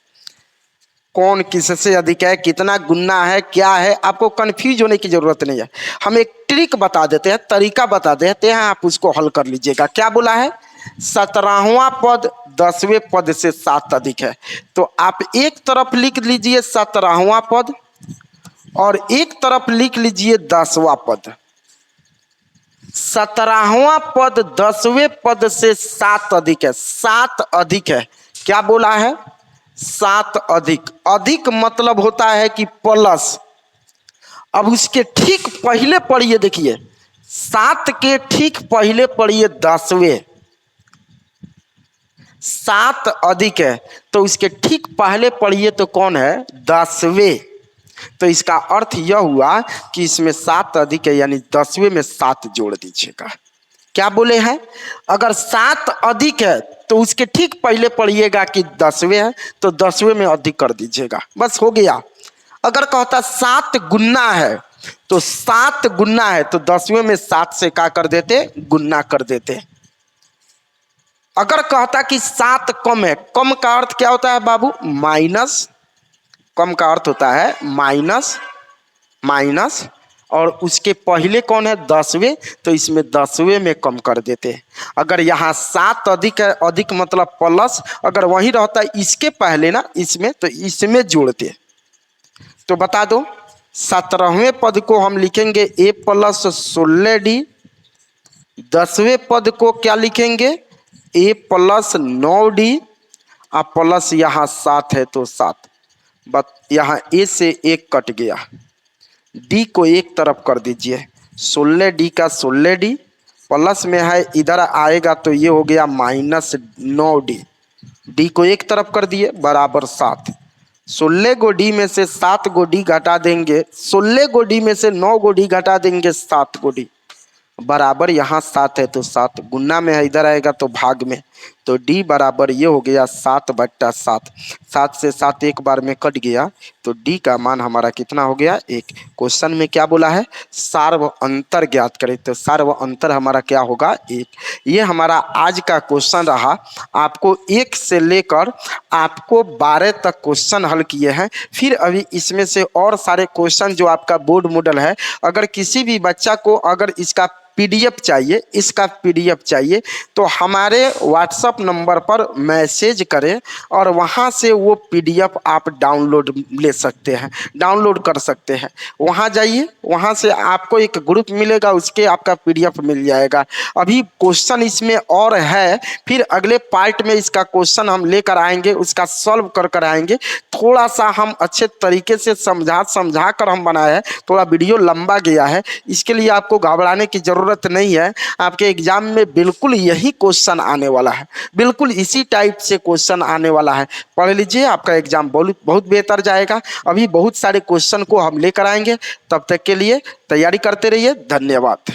कौन किससे अधिक है, कितना गुना है, क्या है। आपको कंफ्यूज होने की जरूरत नहीं है, हम एक ट्रिक बता देते हैं, तरीका बता देते हैं, आप उसको हल कर लीजिएगा। क्या बोला है, 17वां पद 10वें पद से 7 अधिक है। तो आप एक तरफ लिख लीजिए 17वां पद और एक तरफ लिख लीजिए 10वां पद। 17वां पद 10वें पद से 7 अधिक है, 7 अधिक है। क्या बोला है, 7 अधिक। अधिक मतलब होता है कि प्लस। अब उसके ठीक पहले पढ़िए, देखिए 7 के ठीक पहले पढ़िए 10वें। 7 अधिक है तो उसके ठीक पहले पढ़िए तो कौन है, 10वें। तो इसका अर्थ यह हुआ कि इसमें 7 अधिक है, यानी 10वें में 7 जोड़ दीजिएगा। क्या बोले हैं, अगर 7 अधिक है तो उसके ठीक पहले पढ़िएगा कि 10वें है, तो 10वें में अधिक कर दीजिएगा, बस हो गया। अगर कहता 7 गुना है तो 7 गुना है तो 10वें में 7 से क्या कर देते, गुना कर देते। अगर कहता कि 7 कम है, कम का अर्थ क्या होता है बाबू, माइनस। कम का अर्थ होता है माइनस और उसके पहले कौन है, 10वें, तो इसमें 10वें में कम कर देते हैं। अगर यहाँ 7 अधिक है, अधिक मतलब प्लस, अगर वही रहता है इसके पहले ना, इसमें, तो इसमें जोड़ते। तो बता दो 17वें पद को हम लिखेंगे ए प्लस 16d, 10वें पद को क्या लिखेंगे, ए प्लस 9d, अब प्लस यहाँ 7 है तो 7, बस यहाँ ए से 1 कट गया, डी को एक तरफ कर दीजिए, 16d का 16d, प्लस में है इधर आएगा तो ये हो गया माइनस 9d, डी को एक तरफ कर दिए बराबर 7। 16 गो डी में से 7 गो डी घटा देंगे, 16 गो डी में से 9 गो डी घटा देंगे, 7 गो डी बराबर यहाँ 7 है तो 7, गुना में है इधर आएगा तो भाग में, तो डी बराबर ये हो गया 7/7। 7 से 7 एक बार में कट गया, तो डी का मान हमारा कितना हो गया, 1। क्वेश्चन में क्या बोला है, सार्व अंतर ज्ञात करें, तो सार्व अंतर हमारा क्या होगा, 1। ये हमारा आज का क्वेश्चन रहा। आपको 1 से लेकर आपको 12 तक क्वेश्चन हल किए हैं। फिर अभी इसमें से और सारे क्वेश्चन जो आपका बोर्ड मॉडल है, अगर किसी भी बच्चा को अगर इसका पीडीएफ चाहिए, इसका पीडीएफ चाहिए तो हमारे व्हाट्सएप नंबर पर मैसेज करें और वहां से वो पीडीएफ आप डाउनलोड ले सकते हैं, डाउनलोड कर सकते हैं। वहां जाइए, वहां से आपको एक ग्रुप मिलेगा, उसके आपका पीडीएफ मिल जाएगा। अभी क्वेश्चन इसमें और है, फिर अगले पार्ट में इसका क्वेश्चन हम लेकर आएंगे, उसका सॉल्व कर आएंगे। थोड़ा सा हम अच्छे तरीके से समझा कर हम बनाए हैं, थोड़ा वीडियो लंबा गया है, इसके लिए आपको घबराने की जरूरत नहीं है। आपके एग्जाम में बिल्कुल यही क्वेश्चन आने वाला है, बिल्कुल इसी टाइप से क्वेश्चन आने वाला है। पढ़ लीजिए, आपका एग्जाम बहुत बेहतर जाएगा। अभी बहुत सारे क्वेश्चन को हम लेकर आएंगे, तब तक के लिए तैयारी करते रहिए। धन्यवाद।